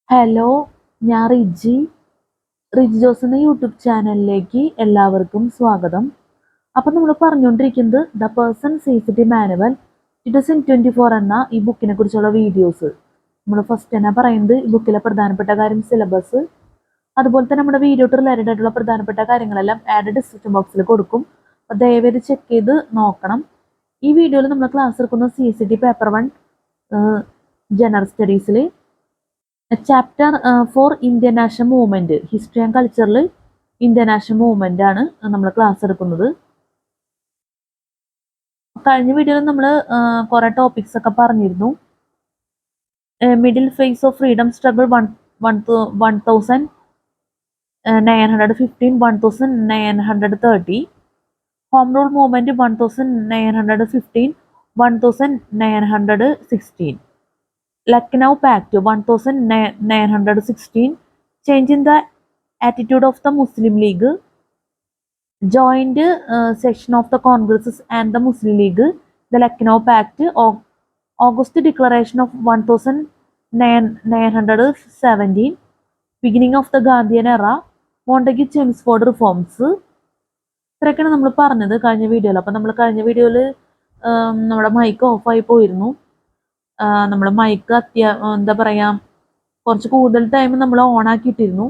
Hello, ഞാൻ റിജി ജോസ് എന്ന YouTube ചാനലിലേക്ക് എല്ലാവർക്കും സ്വാഗതം. അപ്പം നമ്മൾ പറഞ്ഞുകൊണ്ടിരിക്കുന്നത് ദ പേഴ്സൺ സീസിറ്റി മാനുവൽ 2024 എന്ന ഈ ബുക്കിനെ കുറിച്ചുള്ള വീഡിയോസ്. നമ്മൾ ഫസ്റ്റ് തന്നെ പറയുന്നത് ഈ ബുക്കിലെ പ്രധാനപ്പെട്ട കാര്യം സിലബസ്, അതുപോലെ തന്നെ നമ്മുടെ വീഡിയോട്ട് റിലേറ്റഡ് ആയിട്ടുള്ള പ്രധാനപ്പെട്ട കാര്യങ്ങളെല്ലാം ആഡ് ഡിസ്ക്രിപ്ഷൻ ബോക്സിൽ കൊടുക്കും. അപ്പോൾ ദയവേത് ചെക്ക് ചെയ്ത് നോക്കണം. ഈ വീഡിയോയിൽ നമ്മൾ ക്ലാസ് എടുക്കുന്ന CCT പേപ്പർ 1 ജനറൽ സ്റ്റഡീസിൽ chapter 4 Indian national movement, history and കൾച്ചറിൽ ഇന്ത്യൻ നാഷണൽ മൂവ്മെന്റ് ആണ് നമ്മൾ ക്ലാസ് എടുക്കുന്നത്. കഴിഞ്ഞ വീഡിയോയിൽ നമ്മൾ കുറെ ടോപ്പിക്സ് ഒക്കെ പറഞ്ഞിരുന്നു. Middle phase of freedom struggle 1915 1930, home rule movement 1915 1916, Lucknow Pact 1916, change in the attitude of the Muslim League, joint section of the Congresses and the Muslim League, the Lucknow Pact, August Declaration of 1917, beginning of the Gandhian era, Montagu Chelmsford reforms. ഇത്രയൊക്കെയാണ് നമ്മൾ പറഞ്ഞത് കഴിഞ്ഞ വീഡിയോയിൽ. അപ്പം നമ്മൾ കഴിഞ്ഞ വീഡിയോയിൽ നമ്മുടെ മൈക്ക് ഓഫായി പോയിരുന്നു. നമ്മുടെ മൈക്ക് എന്താ പറയുക, കുറച്ച് കൂടുതൽ ടൈം നമ്മൾ ഓൺ ആക്കിയിട്ടിരുന്നു.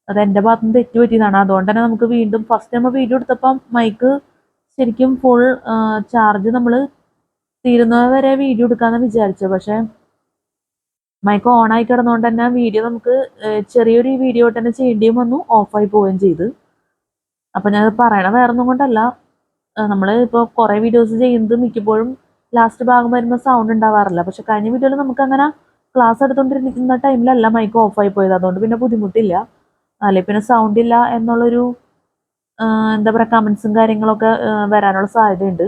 അത് എൻ്റെ ഭാഗത്ത് നിന്ന് തെറ്റ് പറ്റിയതാണ്. അതുകൊണ്ട് തന്നെ നമുക്ക് വീണ്ടും ഫസ്റ്റ് നമ്മൾ വീഡിയോ എടുത്തപ്പം മൈക്ക് ശരിക്കും ഫുൾ ചാർജ് നമ്മൾ തീരുന്നത് വരെ വീഡിയോ എടുക്കാമെന്ന് വിചാരിച്ചത്. പക്ഷേ മൈക്ക് ഓൺ ആയി കിടന്നുകൊണ്ട് തന്നെ വീഡിയോ നമുക്ക് ചെറിയൊരു വീഡിയോ തന്നെ ചെയ്യേണ്ടിയും വന്നു, ഓഫായി പോവുകയും ചെയ്ത്. അപ്പം ഞാനത് പറയണ വേറെ ഒന്നും കൊണ്ടല്ല, നമ്മൾ ഇപ്പോൾ കുറേ വീഡിയോസ് ചെയ്യുന്നത് മിക്കപ്പോഴും ലാസ്റ്റ് ഭാഗം വരുമ്പോൾ സൗണ്ട് ഉണ്ടാവാറില്ല. പക്ഷെ കഴിഞ്ഞ വീഡിയോയിൽ നമുക്ക് അങ്ങനെ ക്ലാസ് എടുത്തുകൊണ്ടിരിക്കുന്ന ടൈമിലല്ല മൈക്ക് ഓഫായി പോയത്. അതുകൊണ്ട് പിന്നെ ബുദ്ധിമുട്ടില്ല. അല്ലെ പിന്നെ സൗണ്ട് ഇല്ല എന്നുള്ളൊരു എന്താ പറയുക കമൻസും കാര്യങ്ങളൊക്കെ വരാനുള്ള സാധ്യതയുണ്ട്.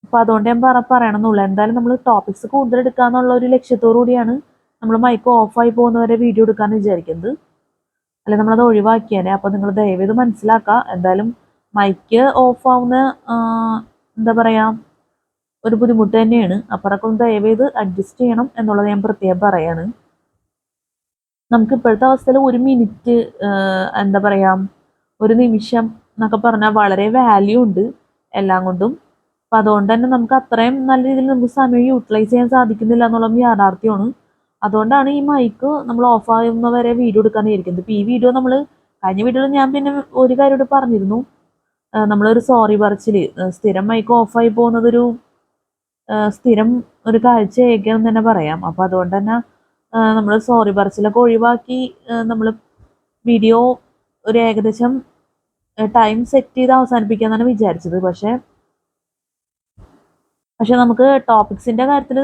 അപ്പം അതുകൊണ്ട് ഞാൻ പറയണമെന്നുള്ളൂ. എന്തായാലും നമ്മൾ ടോപ്പിക്സ് കൂടുതൽ എടുക്കാന്നുള്ള ഒരു ലക്ഷ്യത്തോടു കൂടിയാണ് നമ്മൾ മൈക്ക് ഓഫായി പോകുന്നവരെ വീഡിയോ എടുക്കാമെന്ന് വിചാരിക്കുന്നത്. അല്ലെ നമ്മളത് ഒഴിവാക്കിയാലേ. അപ്പം നിങ്ങൾ ദയവേത് മനസ്സിലാക്കുക. എന്തായാലും മൈക്ക് ഓഫ് ആവുന്ന എന്താ പറയുക ഒരു ബുദ്ധിമുട്ട് തന്നെയാണ്. അപ്പം അതൊക്കെ ഒന്ന് ദയവേത് അഡ്ജസ്റ്റ് ചെയ്യണം എന്നുള്ളത് ഞാൻ പ്രത്യേകം പറയാണ്. നമുക്ക് ഇപ്പോഴത്തെ അവസ്ഥയിൽ ഒരു മിനിറ്റ് എന്താ പറയുക ഒരു നിമിഷം എന്നൊക്കെ പറഞ്ഞാൽ വളരെ വാല്യൂ ഉണ്ട് എല്ലാം കൊണ്ടും. അപ്പം അതുകൊണ്ട് തന്നെ നമുക്ക് അത്രയും നല്ല രീതിയിൽ നമുക്ക് സമയം യൂട്ടിലൈസ് ചെയ്യാൻ സാധിക്കുന്നില്ല എന്നുള്ളത് യാഥാർത്ഥ്യമാണ്. അതുകൊണ്ടാണ് ഈ മൈക്ക് നമ്മൾ ഓഫ് ആകുന്നവരെ വീഡിയോ എടുക്കാന്ന് വിചാരിക്കുന്നത്. ഇപ്പം ഈ വീഡിയോ നമ്മൾ കഴിഞ്ഞ വീഡിയോയിൽ ഞാൻ പിന്നെ ഒരു കാര്യം കൂടി പറഞ്ഞിരുന്നു. നമ്മളൊരു സോറി പറച്ചിൽ, സ്ഥിരം മൈക്ക് ഓഫായി പോകുന്നതൊരു സ്ഥിരം ഒരു കാഴ്ചയൊക്കെയാണെന്ന് തന്നെ പറയാം. അപ്പോൾ അതുകൊണ്ട് തന്നെ നമ്മൾ സോറി പറച്ചിലൊക്കെ ഒഴിവാക്കി നമ്മൾ വീഡിയോ ഒരു ഏകദേശം ടൈം സെറ്റ് ചെയ്ത് അവസാനിപ്പിക്കാന്നാണ് വിചാരിച്ചത്. പക്ഷെ നമുക്ക് ടോപ്പിക്സിന്റെ കാര്യത്തിൽ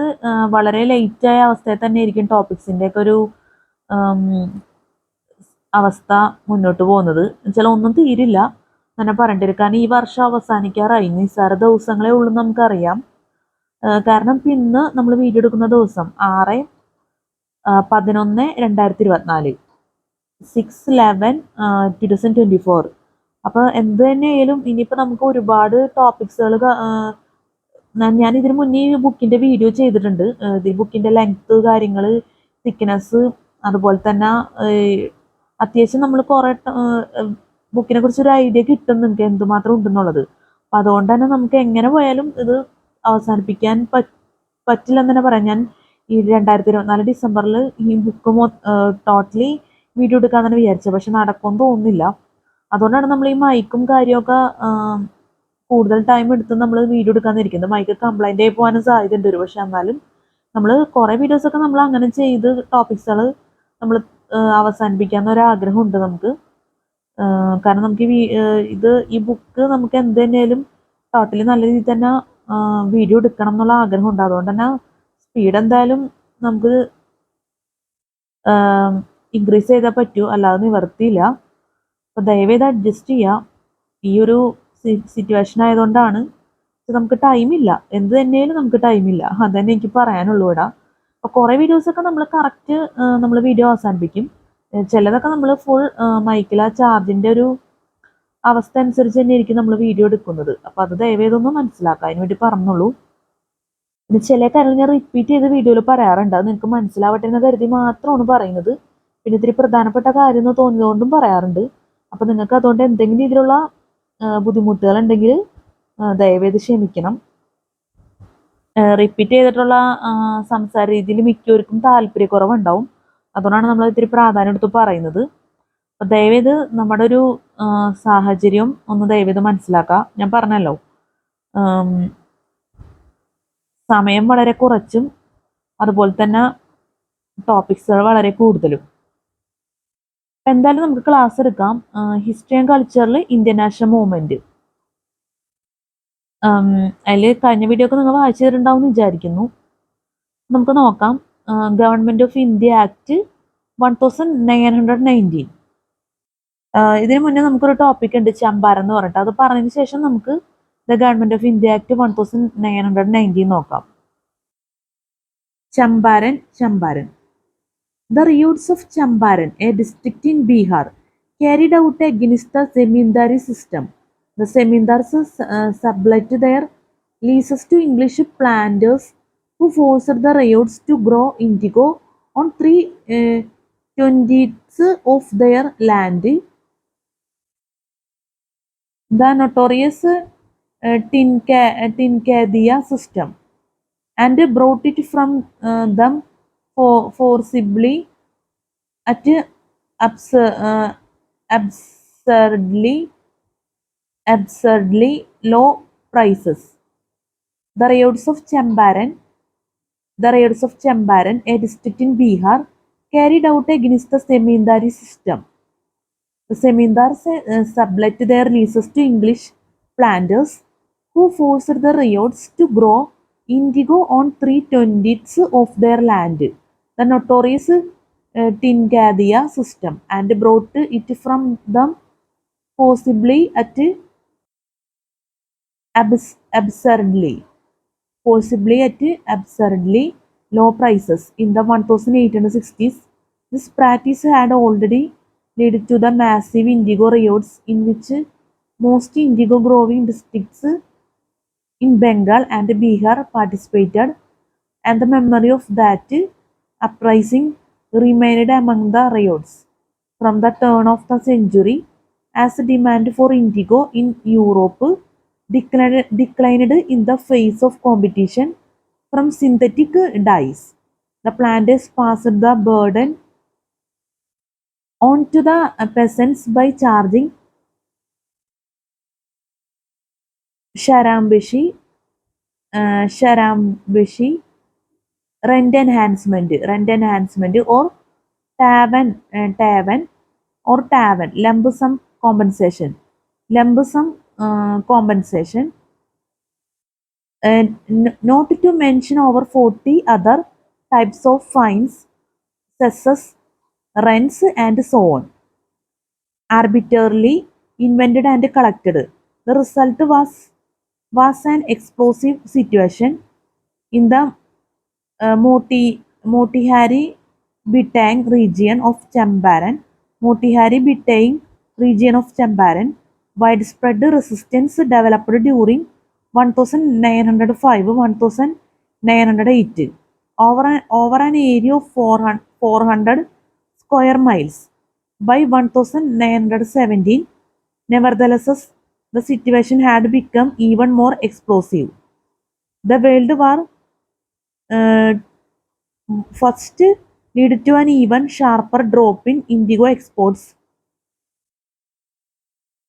വളരെ ലേറ്റായ അവസ്ഥയിൽ തന്നെ ആയിരിക്കും ടോപ്പിക്സിന്റെ ഒക്കെ ഒരു അവസ്ഥ മുന്നോട്ട് പോകുന്നത്. എന്നുവെച്ചാൽ ഒന്നും തീരില്ല തന്നെ പറയേണ്ടി വരും. കാരണം ഈ വർഷം അവസാനിക്കാറായി, നിസ്സാര ദിവസങ്ങളേ ഉള്ളൂ നമുക്കറിയാം. കാരണം ഇന്ന് നമ്മൾ വീഡിയോ എടുക്കുന്ന ദിവസം 6/11/2024, 6/11/2024. അപ്പോൾ എന്ത് തന്നെയായാലും ഇനിയിപ്പോൾ നമുക്ക് ഒരുപാട് ടോപ്പിക്സുകൾ ഞാൻ ഇതിന് മുന്നേ ഈ ബുക്കിന്റെ വീഡിയോ ചെയ്തിട്ടുണ്ട്. ഈ ബുക്കിന്റെ ലെങ്ത്, കാര്യങ്ങൾ, തിക്നെസ്, അതുപോലെ തന്നെ അത്യാവശ്യം നമ്മൾ കുറേ ബുക്കിനെ കുറിച്ച് ഒരു ഐഡിയ കിട്ടും നിങ്ങൾക്ക് എന്തുമാത്രം ഉണ്ടെന്നുള്ളത്. അപ്പം അതുകൊണ്ട് തന്നെ നമുക്ക് എങ്ങനെ പോയാലും ഇത് അവസാനിപ്പിക്കാൻ പറ്റില്ലെന്ന് തന്നെ പറയാം. ഞാൻ ഈ 2024 ഡിസംബറിൽ ഈ ബുക്ക് ടോട്ടലി വീഡിയോ എടുക്കാൻ തന്നെ വിചാരിച്ചത്. പക്ഷെ നടക്കുമെന്ന് തോന്നുന്നില്ല. അതുകൊണ്ടാണ് നമ്മൾ ഈ മൈക്കും കാര്യമൊക്കെ കൂടുതൽ ടൈം എടുത്ത് നമ്മൾ വീഡിയോ എടുക്കാന്നിരിക്കുന്നത്. മൈക്ക് കംപ്ലൈൻ്റ് ആയി പോകാനും സാധ്യതയുണ്ട് ഒരു പക്ഷെ. എന്നാലും നമ്മൾ കുറേ വീഡിയോസൊക്കെ നമ്മൾ അങ്ങനെ ചെയ്ത് ടോപ്പിക്സുകൾ നമ്മൾ അവസാനിപ്പിക്കാമെന്നൊരാഗ്രഹമുണ്ട് നമുക്ക്. കാരണം നമുക്ക് ഈ ബുക്ക് നമുക്ക് എന്ത് തന്നെയാലും ടോട്ടലി നല്ല രീതിയിൽ തന്നെ വീഡിയോ എടുക്കണം എന്നുള്ള ആഗ്രഹമുണ്ട്. അതുകൊണ്ട് തന്നെ സ്പീഡ് എന്തായാലും നമുക്ക് ഇൻക്രീസ് ചെയ്താൽ പറ്റൂ, അല്ലാതെ നിവർത്തിയില്ല. അപ്പോൾ ദയവേത് അഡ്ജസ്റ്റ് ചെയ്യുക. ഈ ഒരു സിറ്റുവേഷൻ ആയതുകൊണ്ടാണ്. നമുക്ക് ടൈമില്ല, എന്ത് തന്നെയാലും നമുക്ക് ടൈമില്ല. അതന്നെ എനിക്ക് പറയാനുള്ളൂ ഇവിടെ. അപ്പോൾ കുറേ വീഡിയോസൊക്കെ നമ്മൾ കറക്റ്റ് നമ്മൾ വീഡിയോ അവസാനിപ്പിക്കും. ചിലതൊക്കെ നമ്മൾ ഫുൾ മൈക്കിൽ ആ ചാർജിൻ്റെ ഒരു അവസ്ഥ അനുസരിച്ച് തന്നെ ആയിരിക്കും നമ്മൾ വീഡിയോ എടുക്കുന്നത്. അപ്പോൾ അത് ദയവേതൊന്നും മനസ്സിലാക്കുക, അതിന് വേണ്ടി പറഞ്ഞുള്ളൂ. പിന്നെ ചില കാര്യങ്ങൾ ഞാൻ റിപ്പീറ്റ് ചെയ്ത് വീഡിയോയിൽ പറയാറുണ്ട്. അത് നിങ്ങൾക്ക് മനസ്സിലാവട്ടെ എന്ന് കരുതി മാത്രമാണ് പറയുന്നത്. പിന്നെ ഇത്തിരി പ്രധാനപ്പെട്ട കാര്യം എന്ന് തോന്നിയതുകൊണ്ടും പറയാറുണ്ട്. അപ്പോൾ നിങ്ങൾക്ക് അതുകൊണ്ട് എന്തെങ്കിലും രീതിയിലുള്ള ബുദ്ധിമുട്ടുകൾ ഉണ്ടെങ്കിൽ ദയവേത് ക്ഷമിക്കണം. റിപ്പീറ്റ് ചെയ്തിട്ടുള്ള സംസാര രീതിയിൽ മിക്കവർക്കും താല്പര്യക്കുറവുണ്ടാവും. അതുകൊണ്ടാണ് നമ്മൾ ഇത്തിരി പ്രാധാന്യം എടുത്ത് പറയുന്നത്. അപ്പോൾ ദയവേത് നമ്മുടെ ഒരു സാഹചര്യം ഒന്ന് ദയവേത് മനസ്സിലാക്കുക. ഞാൻ പറഞ്ഞല്ലോ, സമയം വളരെ കുറച്ചും അതുപോലെ തന്നെ ടോപ്പിക്സുകൾ വളരെ കൂടുതലും. എന്തായാലും നമുക്ക് ക്ലാസ് എടുക്കാം. ഹിസ്റ്ററി ആൻഡ് കൾച്ചറിൽ ഇന്ത്യൻ നാഷണൽ മൂവ്മെന്റ്. അതിൽ കഴിഞ്ഞ വീഡിയോ ഒക്കെ നിങ്ങൾ വായിച്ചു തരുന്നുണ്ടാവും എന്ന് വിചാരിക്കുന്നു. നമുക്ക് നോക്കാം. Government of India act 1919. ഇതിനു മുന്നേ നമുക്കൊരു ടോപ്പിക് ഉണ്ട്, ചമ്പാരൻ എന്ന് പറഞ്ഞിട്ട്. അത് പറഞ്ഞതിന് ശേഷം നമുക്ക് the government of India act 1919 നോക്കാം. Champaran. The riots of Champaran, a district in Bihar, carried out against the Zemindari system. The Zemindars sublet their leases to English planters who forced the riots to grow indigo on 3/20 of their land. The notorious Tincadia system, and brought it from them forcibly at absurdly low prices. The riots of Champaran, a district in Bihar, carried out against the Zemindari system. The Zemindars sublet their leases to English planters who forced the riots to grow indigo on 3/20 of their land. The notorious Tincadia system, and brought it from them possibly at absurdly low prices. In the 1860s, this practice had already led to the massive indigo riots in which most indigo growing districts in Bengal and Bihar participated, and the memory of that uprising remained among the riots from the turn of the century, as the demand for indigo in Europe declined in the face of competition from synthetic dyes. The planters passed the burden on to the peasants by charging sharambeshi rent enhancement or tavan lump sum compensation. Not to mention over 40 other types of fines, cesses, rents, and so on, arbitrarily invented and collected. The result was an explosive situation in the Motihari Bitang region of Champaran. Widespread resistance developed during 1905-1908 over an area of 400 square miles. By 1917, nevertheless, the situation had become even more explosive. The World War first led to an even sharper drop in indigo exports,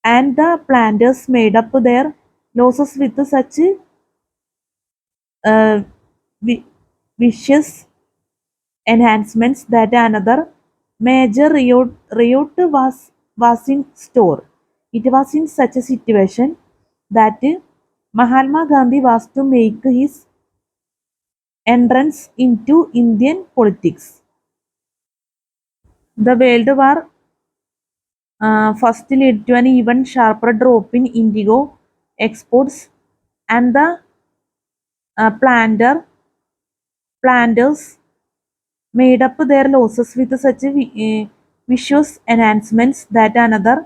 and the planters made up their losses with such vicious enhancements that another major riot was in store. It was in such a situation that Mahatma Gandhi was to make his entrance into Indian politics. The World War first led to an even sharper drop in indigo exports, and the planters made up their losses with such vicious enhancements that another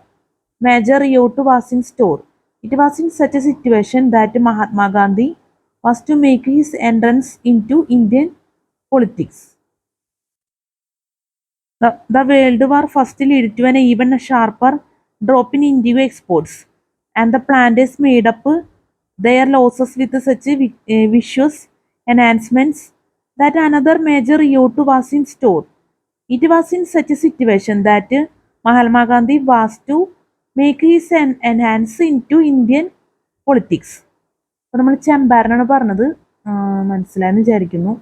major riot was in store. It was in such a situation that Mahatma Gandhi was to make his entrance into Indian politics. The World War first led to an even sharper drop in indigo exports, and the planters made up their losses with such vicious enhancements that another major yacht was in store. It was in such a situation that Mahatma Gandhi was to make his enhance into Indian politics. അപ്പോൾ നമ്മൾ ചമ്പാരനാണ് പറഞ്ഞത്, മനസ്സിലായെന്ന് വിചാരിക്കുന്നു.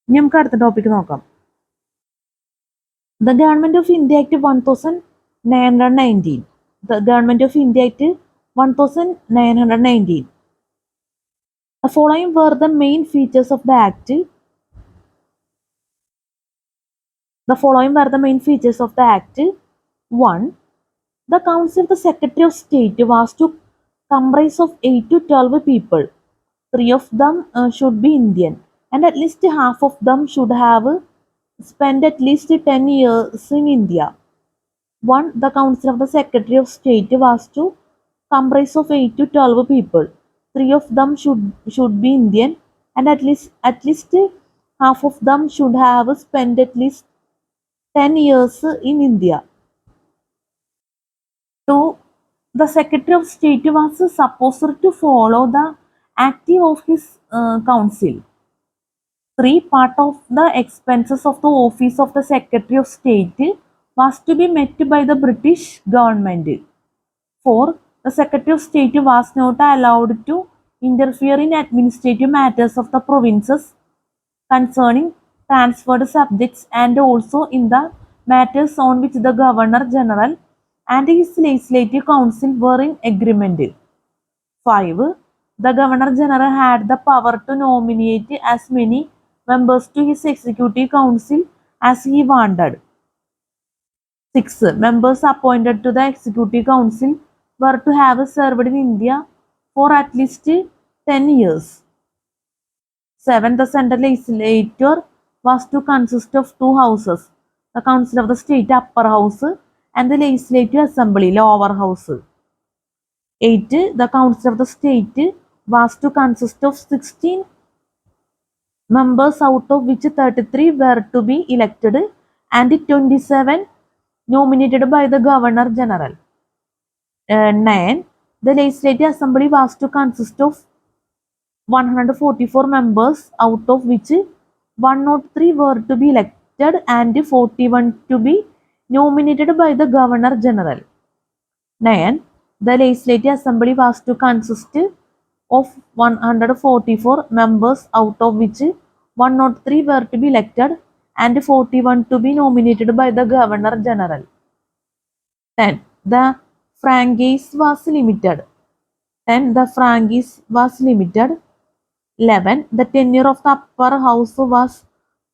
ഇനി നമുക്ക് അടുത്ത topic നോക്കാം. The Government of India Act 1919. The Government of India Act 1919. The following were the main features of the Act. The following were the main features of the Act. 1. The Council of the Secretary of State was to comprise of 8 to 12 people. 3 of them should be Indian, and at least half of them should have spent at least 10 years in India. 1. The Council of the Secretary of State was to comprise of 8 to 12 people. 3 of them should be Indian, and at least half of them should have spent at least 10 years in India. 2. The Secretary of State was supposed to follow the act of his council. 3. Part of the expenses of the office of the Secretary of State was to be met by the British government. 4. The Secretary of State was not allowed to interfere in administrative matters of the provinces concerning transferred subjects and also in the matters on which the Governor General and his legislative council were in agreement. 5. The Governor General had the power to nominate as many members to his executive council as he wanted. 6. Members appointed to the executive council were to have served in India for at least 10 years. 7. The central legislature was to consist of 2 houses, the Council of the State upper house and the Legislative Assembly lower house. 8. The Council of the State was to consist of 16 members, out of which 33 were to be elected and 27 nominated by the Governor General. 9. The Legislative Assembly was to consist of 144 members, out of which 103 were to be elected and 41 to be nominated by the Governor General. 9. The Legislative Assembly was to consist of 144 members, out of which 103 were to be elected and 41 to be nominated by the Governor General. 10. The franchise was limited. 10. The franchise was limited. 11. The tenure of the upper house was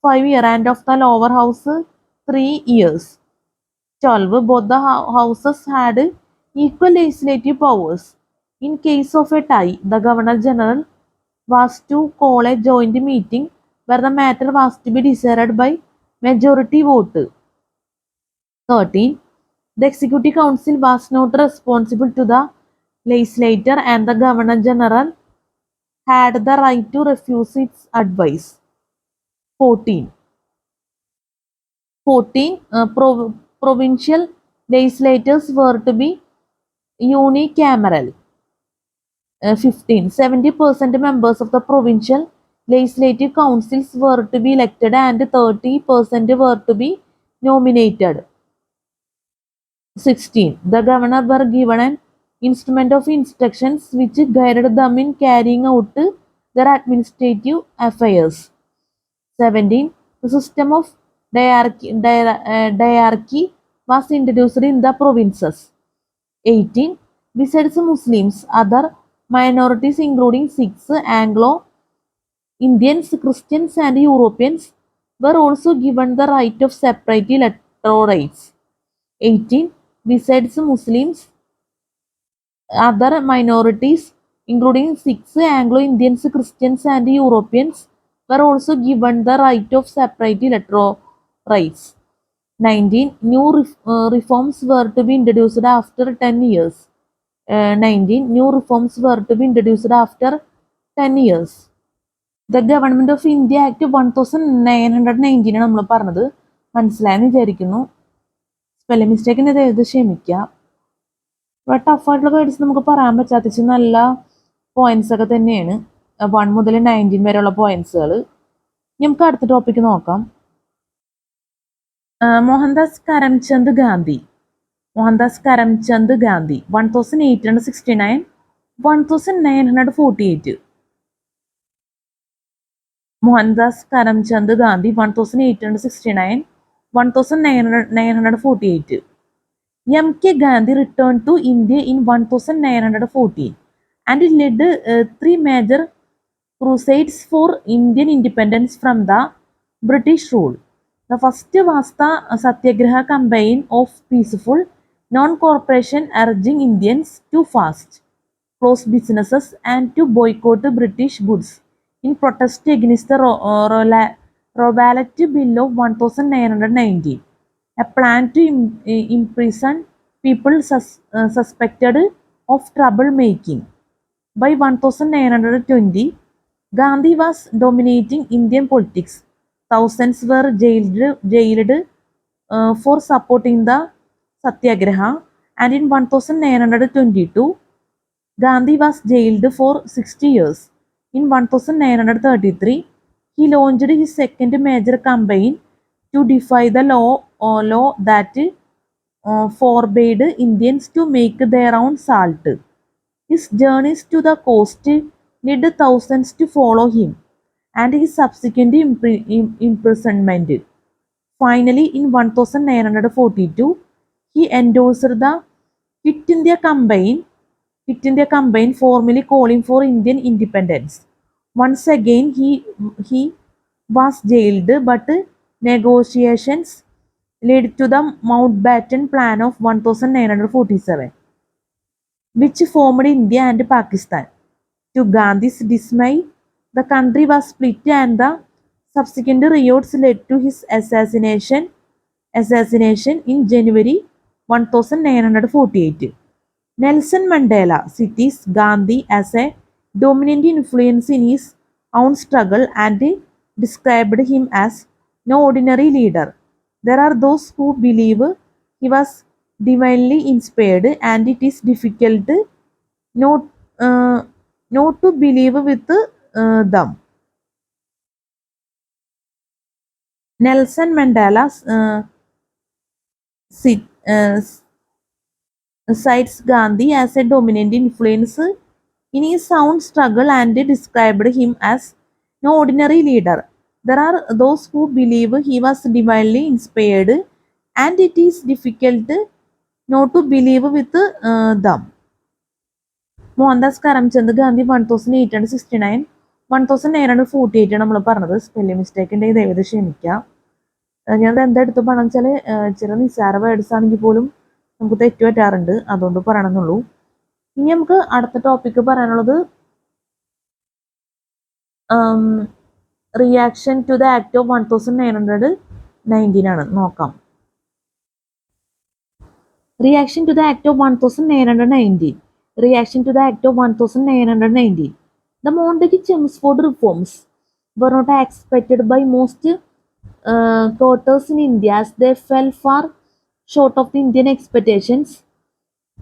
5 years and of the lower house 3 years. 12. Both the houses had equal legislative powers. In case of a tie, the Governor General was to call a joint meeting where the matter was to be decided by majority vote. 13. The Executive Council was not responsible to the legislature and the Governor General had the right to refuse its advice. 14. Provincial legislators were to be unicameral. 15. 70% members of the provincial legislative councils were to be elected and 30% were to be nominated. 16. The governor were given an instrument of instructions which guided them in carrying out their administrative affairs. 17. The system of diarchy was introduced in the provinces. 18. Besides Muslims, other minorities including Sikhs, Anglo-Indians, Christians and Europeans were also given the right of separate electoral rights. 18. Besides Muslims, other minorities including Sikhs, Anglo-Indians, Christians and Europeans were also given the right of separate electoral rights. 19. New reforms were to be introduced after 10 years. 19. New reforms were to be introduced after 10 years. The Government of India Act 1919 നമ്മൾ പറഞ്ഞത് മനസ്സിലായെന്ന് വിചാരിക്കുന്നു. Spelling മിസ്റ്റേക്കിന് ഇത് ക്ഷമിക്കുക. ടഫായിട്ടുള്ള words നമുക്ക് പറയാൻ പറ്റാത്ത നല്ല പോയിന്റ്സ് ഒക്കെ തന്നെയാണ്. 1 മുതൽ 19 വരെയുള്ള പോയിന്റ്സുകൾ. നമുക്ക് അടുത്ത ടോപ്പിക്ക് നോക്കാം. Mohandas Karamchand Gandhi 1869 1948. Mohandas Karamchand Gandhi 1869 1948. M.K. Gandhi returned to India in 1914 and led 3 major crusades for Indian independence from the British rule. The first was the Satyagraha campaign of peaceful non-cooperation, urging Indians to fast, close businesses and to boycott British goods in protest against the Rowlatt Bill of 1990, a plan to imprison people suspected of troublemaking. By 1920, Gandhi was dominating Indian politics. Thousands were jailed for supporting the Satyagraha, and in 1922, Gandhi was jailed for 60 years. In 1933, he launched his second major campaign to defy the law that forbade Indians to make their own salt. His journeys to the coast led thousands to follow him, and his subsequent imprisonment. Finally, in 1942, he endorsed the Quit India campaign, formally calling for Indian independence. Once again, he was jailed, but negotiations led to the Mountbatten Plan of 1947, which formed India and Pakistan. To Gandhi's dismay, the country was split, and the subsequent riots led to his assassination in January 1948. Nelson Mandela cites Gandhi as a dominant influence in his own struggle and described him as no ordinary leader. There are those who believe he was divinely inspired, and it is difficult not, not to believe with them. Nelson Mandela cites Gandhi as a dominant influence in his own struggle and described him as no ordinary leader. There are those who believe he was divinely inspired, and it is difficult not to believe with them. Mohandas Karamchand Gandhi 1869 1948 നമ്മൾ പറഞ്ഞത്. Spelling മിസ്റ്റേക്കിൻ്റെ ദയവേത് ക്ഷമിക്കാം. ഞാനത് എന്താ എടുത്ത് പറഞ്ഞു വെച്ചാൽ ചില നിസ്സാര words ആണെങ്കിൽ പോലും നമുക്ക് തെറ്റുപറ്റാറുണ്ട്, അതുകൊണ്ട് പറയണമെന്നുള്ളൂ. ഇനി നമുക്ക് അടുത്ത ടോപ്പിക്ക് പറയാനുള്ളത് reaction to the act of 1919 ആണ്. നോക്കാം. Reaction to the act of 1919. Reaction to the Act of 1919. The Montagu-Chelmsford reforms were not expected by most quarters in India, as they fell far short of the Indian expectations.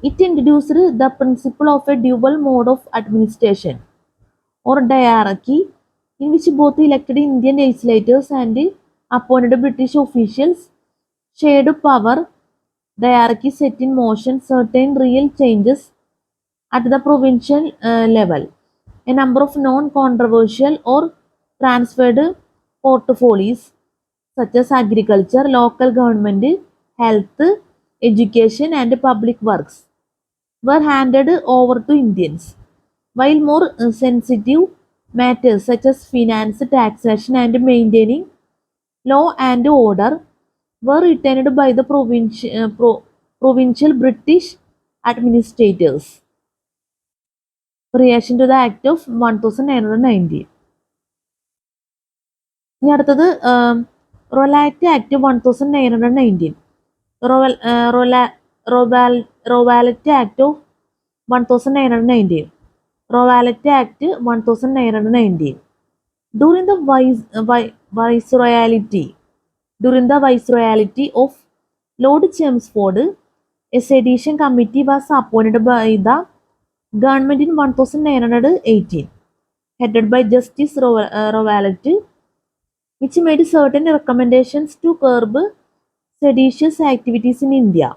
It introduced the principle of a dual mode of administration, or diarchy, in which both elected Indian legislators and appointed British officials shared power. Diarchy set in motion certain real changes at the provincial level. A number of non-controversial or transferred portfolios, such as agriculture, local government, health, education, and public works, were handed over to Indians, while more sensitive matters such as finance, taxation, and maintaining law and order were retained by the provincial British administrators. Reaction to the Act of 1919. ഇനി അടുത്തത് Rowlatt Act 1919. Rowlatt Act of 1919. Rowlatt Act 1919. During the viceroyalty of Lord Chelmsford, a sedition committee was appointed by the government in 1918, headed by Justice Rowlatt, which made certain recommendations to curb seditious activities in India.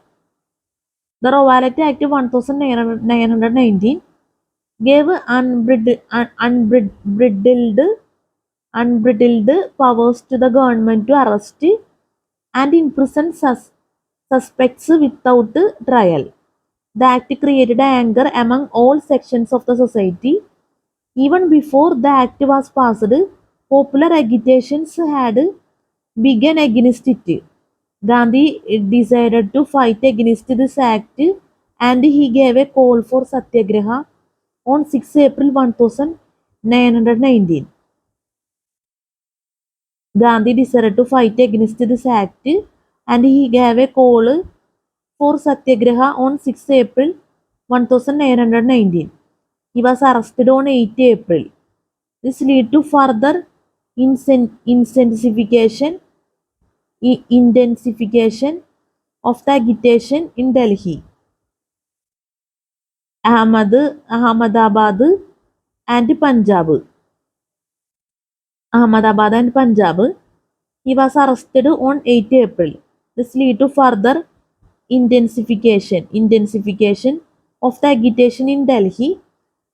The Rowlatt Act 1919 gave unbridled powers to the government to arrest and imprison suspects without trial. The act created anger among all sections of the society. Even before the act was passed, popular agitations had begun against it. Gandhi decided to fight against this act and he gave a call for Satyagraha on 6 April 1919. Gandhi decided to fight against this act and he gave a call for Satyagraha on 6 April 1919. He was arrested on 8 April. This led to further intensification of the agitation in Delhi, Ahmedabad and Punjab. He was arrested on 8 April. This led to further intensification of the agitation in Delhi,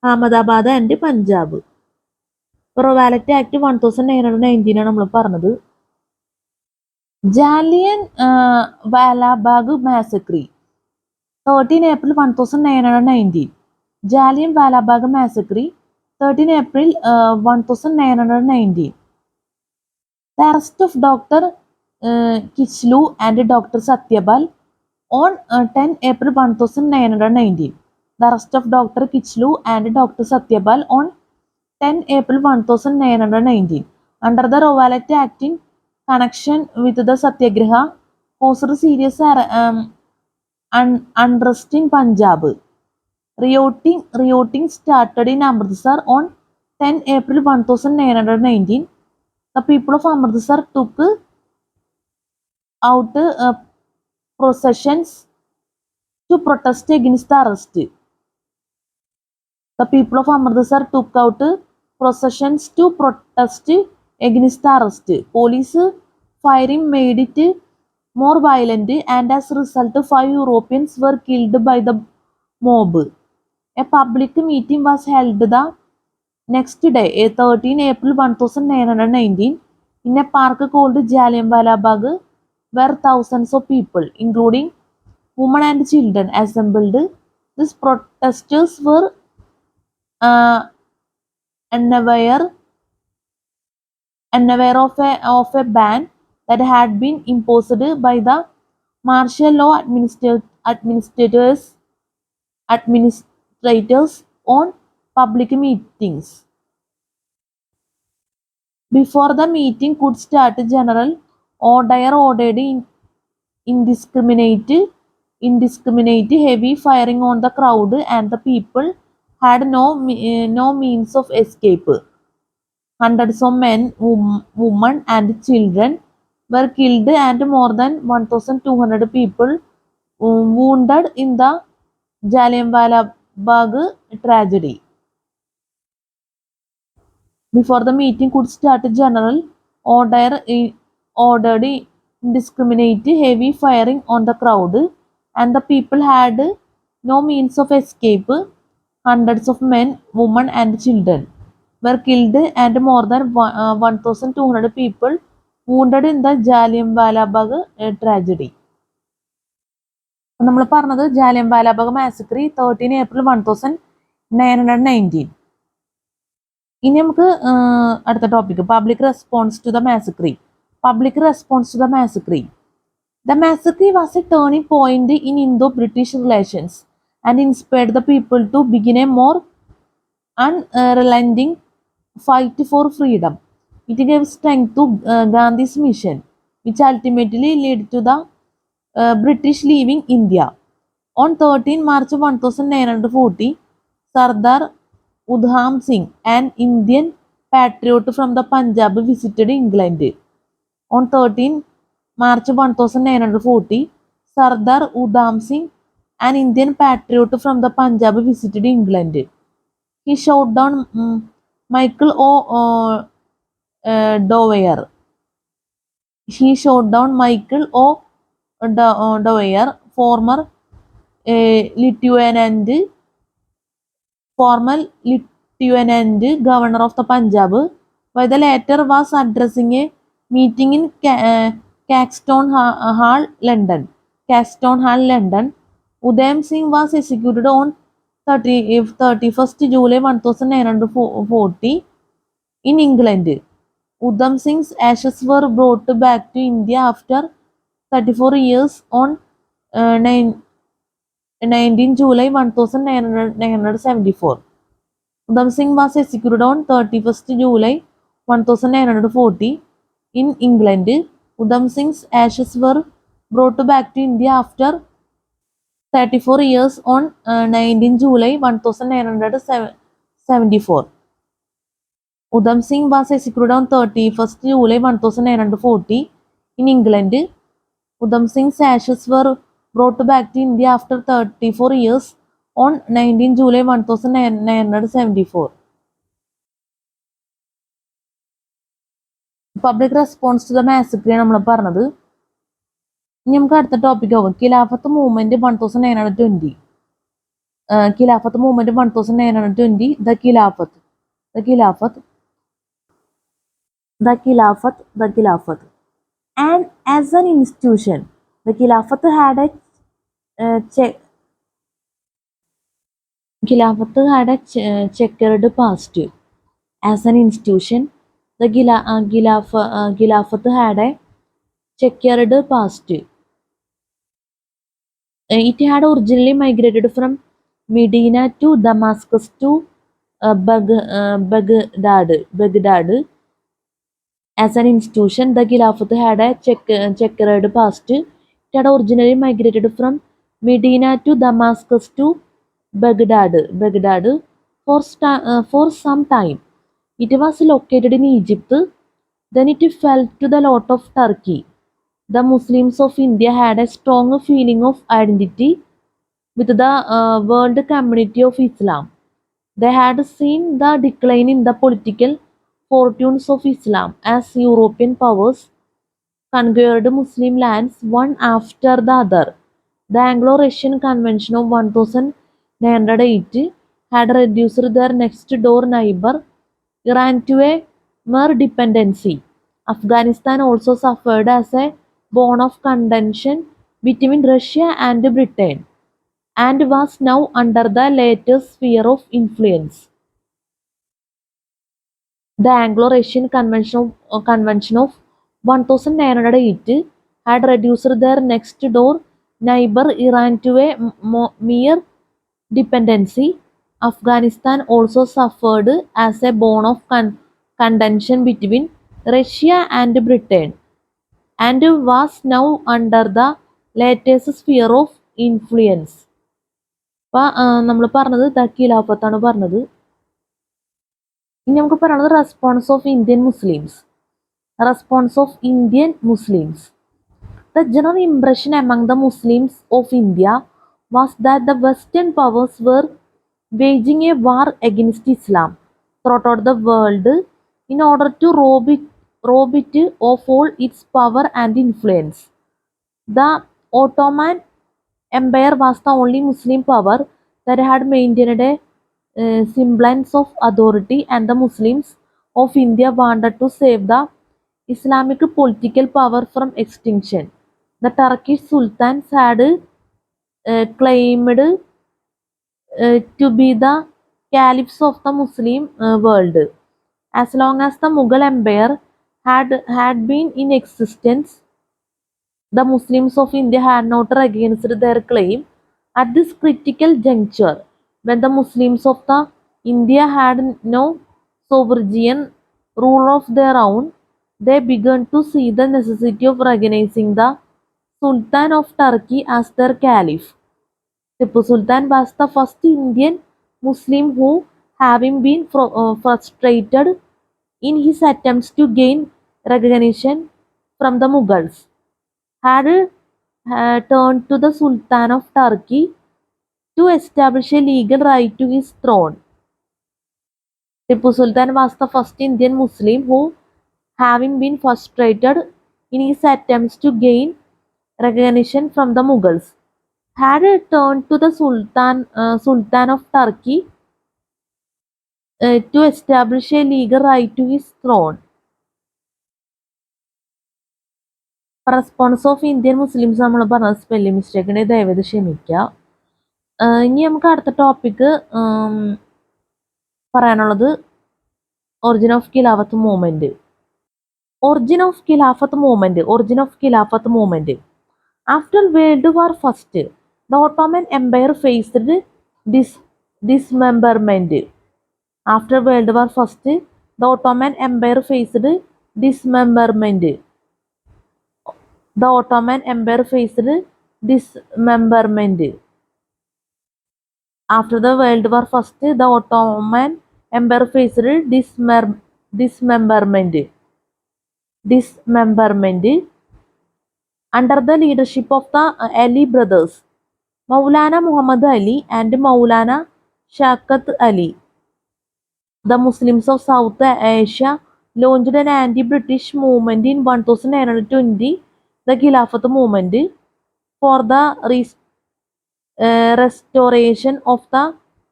Ahmedabad and Punjab. Rowlatt Act 1919 ആണ് നമ്മൾ പറഞ്ഞത്. Jallianwala Bagh Massacre, 13 April 1919. Jallianwala Bagh Massacre, 13 April 1919. The arrest of Dr. Kichlu and Dr. Satyabal on 10 April 1919. The arrest of Dr. Kichlu and Dr. Satyabal on 10 April 1919 under the Rowlatt Act in connection with the Satyagraha caused serious unrest in Punjab. Rioting started in Amritsar on 10 April 1919. The people of Amritsar took out processions to protest against the arrest. The people of Amritsar took out processions to protest against the arrest. Police firing made it more violent and as a result 5 Europeans were killed by the mob. A public meeting was held the next day, 13 April 1919, in a park called Jallianwala Bagh, where thousands of people, including women and children, assembled. These protesters were unaware of a ban that had been imposed by the martial law administrators on public meetings. Before the meeting could start, General O'Dwyer ordered indiscriminate heavy firing on the crowd, and the people had no means of escape. Hundreds of men, women and children were killed and more than 1,200 people wounded in the Jallianwala Bagh tragedy. Before the meeting could start, General O'Dwyer ordered indiscriminate heavy firing on the crowd, and the people had no means of escape. Hundreds of men, women and children were killed and more than 1,200 people wounded in the Jallianwala Bagh tragedy. നമ്മൾ പറഞ്ഞത് Jallianwala bag മാസക്രി 13 April 1919. ഇനി നമുക്ക് അടുത്ത topic public response to the massacre. Public response to the massacre. The massacre was a turning point in Indo-British relations and inspired the people to begin a more unrelenting fight for freedom. It gave strength to Gandhi's mission, which ultimately led to the British leaving India. On 13 March 1940, Sardar Udham Singh, an Indian patriot from the Punjab, visited England. On 13 March 1940, Sardar Udham Singh, an Indian patriot from the Punjab, visited England. He shot down Michael Dwyer. He shot down Michael Dwyer, lieutenant former lieutenant governor of the Punjab, while the latter was addressing a meeting in Caxton Hall, London. Udham Singh was executed on 31st July 1940 in England. Udham Singh's ashes were brought back to India after 34 years on 19 July 1974. Udham Singh was executed on 31st July 1940 in England. Udham Singh's ashes were brought back to India after 34 years on 19 July 1974. Udham Singh was executed on 31st July 1940 in England. Udham Singh's ashes were brought back to India after 34 years on 19 July 1974. Public response to the massacre നമ്മൾ പറഞ്ഞത്. ഇനി നമുക്ക് അടുത്ത topic ആവും ഖിലാഫത്ത് movement 1920. Khilafat movement 1920. The Khilafat. And as an institution, the Khilafat had a checkered past. As an institution, the Khilafat had a checkered past. It had originally migrated from Medina to Damascus to Baghdad. As an institution, the Khilafat had a checkered past. It had originally migrated from Medina to Damascus to Baghdad for some time. It was located in Egypt. Then it fell to the lot of Turkey. The Muslims of India had a strong feeling of identity with the world community of Islam. They had seen the decline in the political fortunes of Islam as European powers conquered Muslim lands one after the other. The Anglo-Russian Convention of 1908 had reduced their next-door neighbor Iran to a mere dependency. Afghanistan also suffered as a bone of contention between Russia and Britain, and was now under the latter's sphere of influence. The Anglo-Russian Convention of 1908 had reduced their next-door neighbor Iran to a mere dependency. Afghanistan also suffered as a bone of contention between Russia and Britain, and was now under the latter's sphere of influence. നമ്മൾ പറഞ്ഞത് ഖിലാഫത്താണ് പറഞ്ഞത്. ഇനി നമുക്ക് പറയുന്നത് response of Indian Muslims. The general impression among the Muslims of India was that the Western powers were waging a war against Islam throughout the world in order to rob it of all its power and influence. The Ottoman Empire was the only Muslim power that had maintained a semblance of authority, and the Muslims of India wanted to save the Islamic political power from extinction. The Turkish sultans had claimed to be the caliphs of the Muslim world. As long as the Mughal Empire had been in existence, the Muslims of India had not recognized their claim. At this critical juncture, when the Muslims of the India had no sovereign rule of their own, they began to see the necessity of recognizing the Sultan of Turkey as their caliph. Tipu Sultan was the first Indian Muslim who having been frustrated in his attempts to gain recognition from the Mughals, had turned to the Sultan of Turkey to establish a legal right to his throne. Tipu Sultan was the first Indian Muslim who, having been frustrated in his attempts to gain recognition from the Mughals, had turned to the Sultan of Turkey to establish a legal right to his throne. Response of Indian Muslims നമ്മൾ പറഞ്ഞ spelling മിസ്റ്റേക്കിനെ ദയവേത് ക്ഷമിക്കുക. ഇനി നമുക്ക് അടുത്ത topic പറയാനുള്ളത് origin of Khilafat movement. Origin of Khilafat movement. After World War first, the Ottoman empire faced dismemberment. After World War First, the Ottoman Empire faced dismemberment. The Ottoman Empire faced dismemberment. After the World War First, the Ottoman Empire faced dismemberment. Under the leadership of the Ali brothers, Maulana Muhammad Ali and Maulana Shaukat Ali, the Muslims of South Asia launched an anti-British movement in 1920, the Khilafat movement, for the restoration of the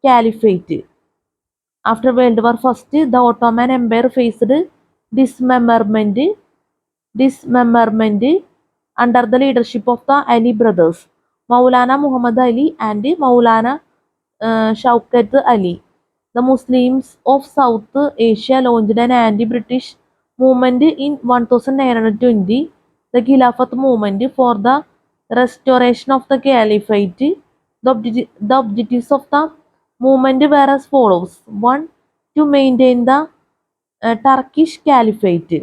Caliphate. After World War First, the Ottoman Empire faced dismemberment under the leadership of the Ali brothers, Maulana Muhammad Ali and Maulana Shaukat Ali. The Muslims of South Asia launched an anti-British movement in 1920, the Khilafat movement, for the restoration of the Caliphate. The objectives of the movement were as follows: 1. To maintain the Turkish Caliphate.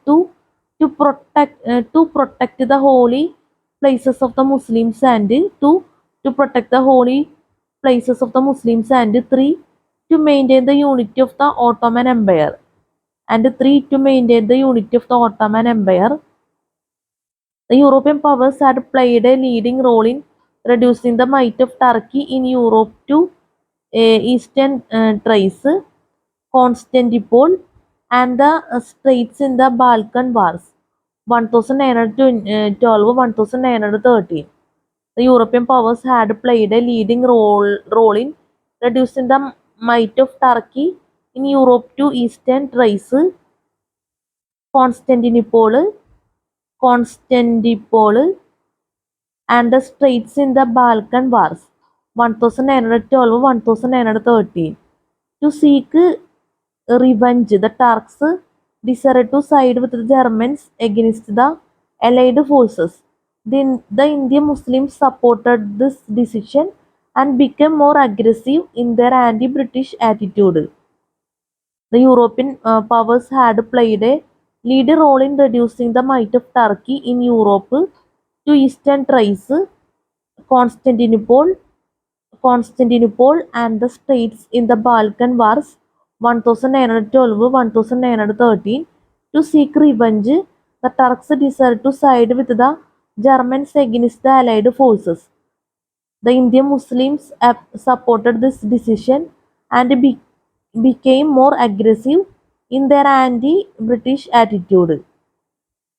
2. To protect the holy places of the Muslims, and 2. To protect the holy places of the Muslims, and 3. To maintain the unity of the Ottoman Empire. The European powers had played a leading role in reducing the might of Turkey in Europe to eastern Thrace, Constantinople, and the Straits in the Balkan Wars, 1912-1913. The European powers had played a leading role in reducing the might of Turkey in Europe to eastern Thrace, Constantinople, and the Straits in the Balkan Wars, 1912-1913. To seek revenge, the Turks decided to side with the Germans against the Allied forces. The Indian Muslims supported this decision and became more aggressive in their anti-British attitude. The European powers had played a leading role in reducing the might of Turkey in Europe to eastern Thrace, Constantinople, and the Straits in the Balkan Wars, 1912-1913. To seek revenge, the Turks decided to side with the Germans against the Allied forces. The Indian Muslims supported this decision and became more aggressive in their anti-British attitude.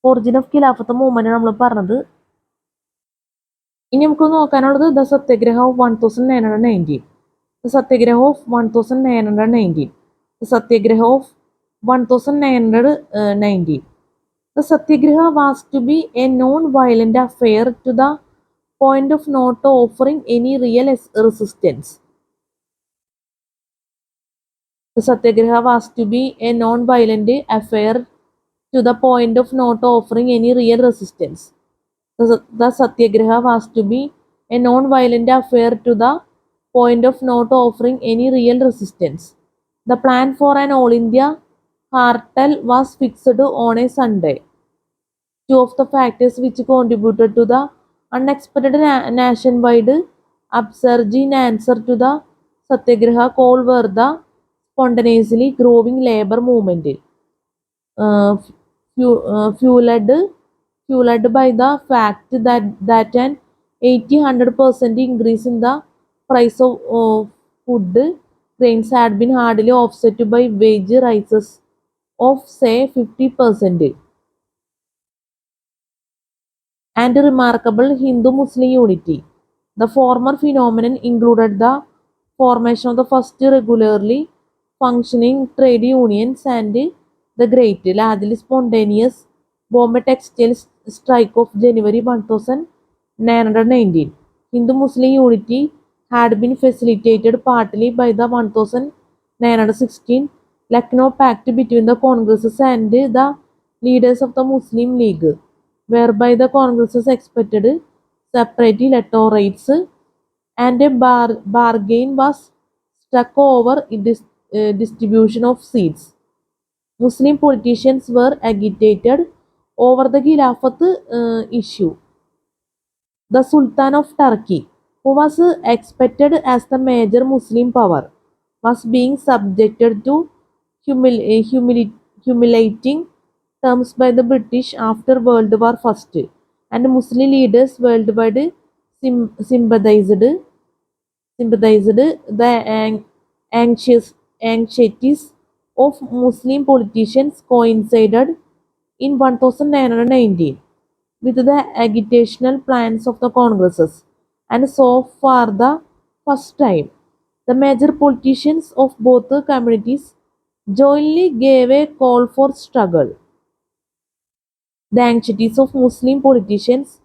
Origin of Khilafat movement നമ്മൾ പറഞ്ഞത്. ഇനി നമുക്ക് നോക്കാനുള്ളത് the Satyagraha of 1919. The Satyagraha of 1919. The Satyagraha of 1919. The Satyagraha was to be a non-violent affair to the point of not offering any real resistance. The Satyagraha was to be a non-violent affair to the point of not offering any real resistance. The Satyagraha was to be a non-violent affair to the point of not offering any real resistance. The plan for an all-India cartel was fixed on a Sunday. Two of the factors which contributed to the unexpected nationwide upsurge in answer to the Satyagraha call were the spontaneously growing labor movement, fueled by the fact that an 80-100% increase in the price of food grains had been hardly offset by wage rises of say 50%. And remarkable Hindu-Muslim unity. The former phenomenon included the formation of the first regularly functioning trade unions and the great, largely spontaneous Bombay Textiles strike of January 1919. Hindu-Muslim unity had been facilitated partly by the 1916 Lucknow Pact between the Congresses and the leaders of the Muslim League, whereby the Congresses expected separate electorates and a bargain was struck over distribution of seats. Muslim politicians were agitated over the Khilafat issue. The Sultan of Turkey, who was expected as the major Muslim power, was being subjected to humiliating terms by the British after World War I, and Muslim leaders worldwide sympathized the anxieties of Muslim politicians coincided in 1919 with the agitational plans of the Congresses, and so for the first time, the major politicians of both the communities jointly gave a call for struggle. The anxieties of Muslim politicians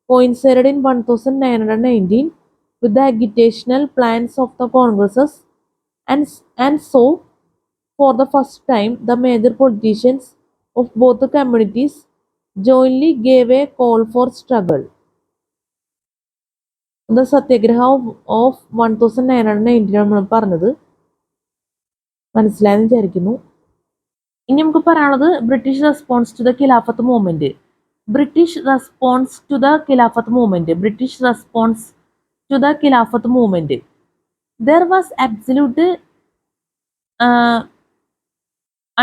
coincided in 1919 with the agitational plans of the Congresses, and so, for the first time, the major politicians of both the communities jointly gave a call for struggle. The Satyagraha of 1919 നമ്മൾ പറഞ്ഞത് മനസ്സിലായെന്ന് വിചാരിക്കുന്നു. ഇനി നമുക്ക് പറയാനുള്ളത് British response to the Khilafat movement. British response to the Khilafat movement. British response to the Khilafat movement. There was absolute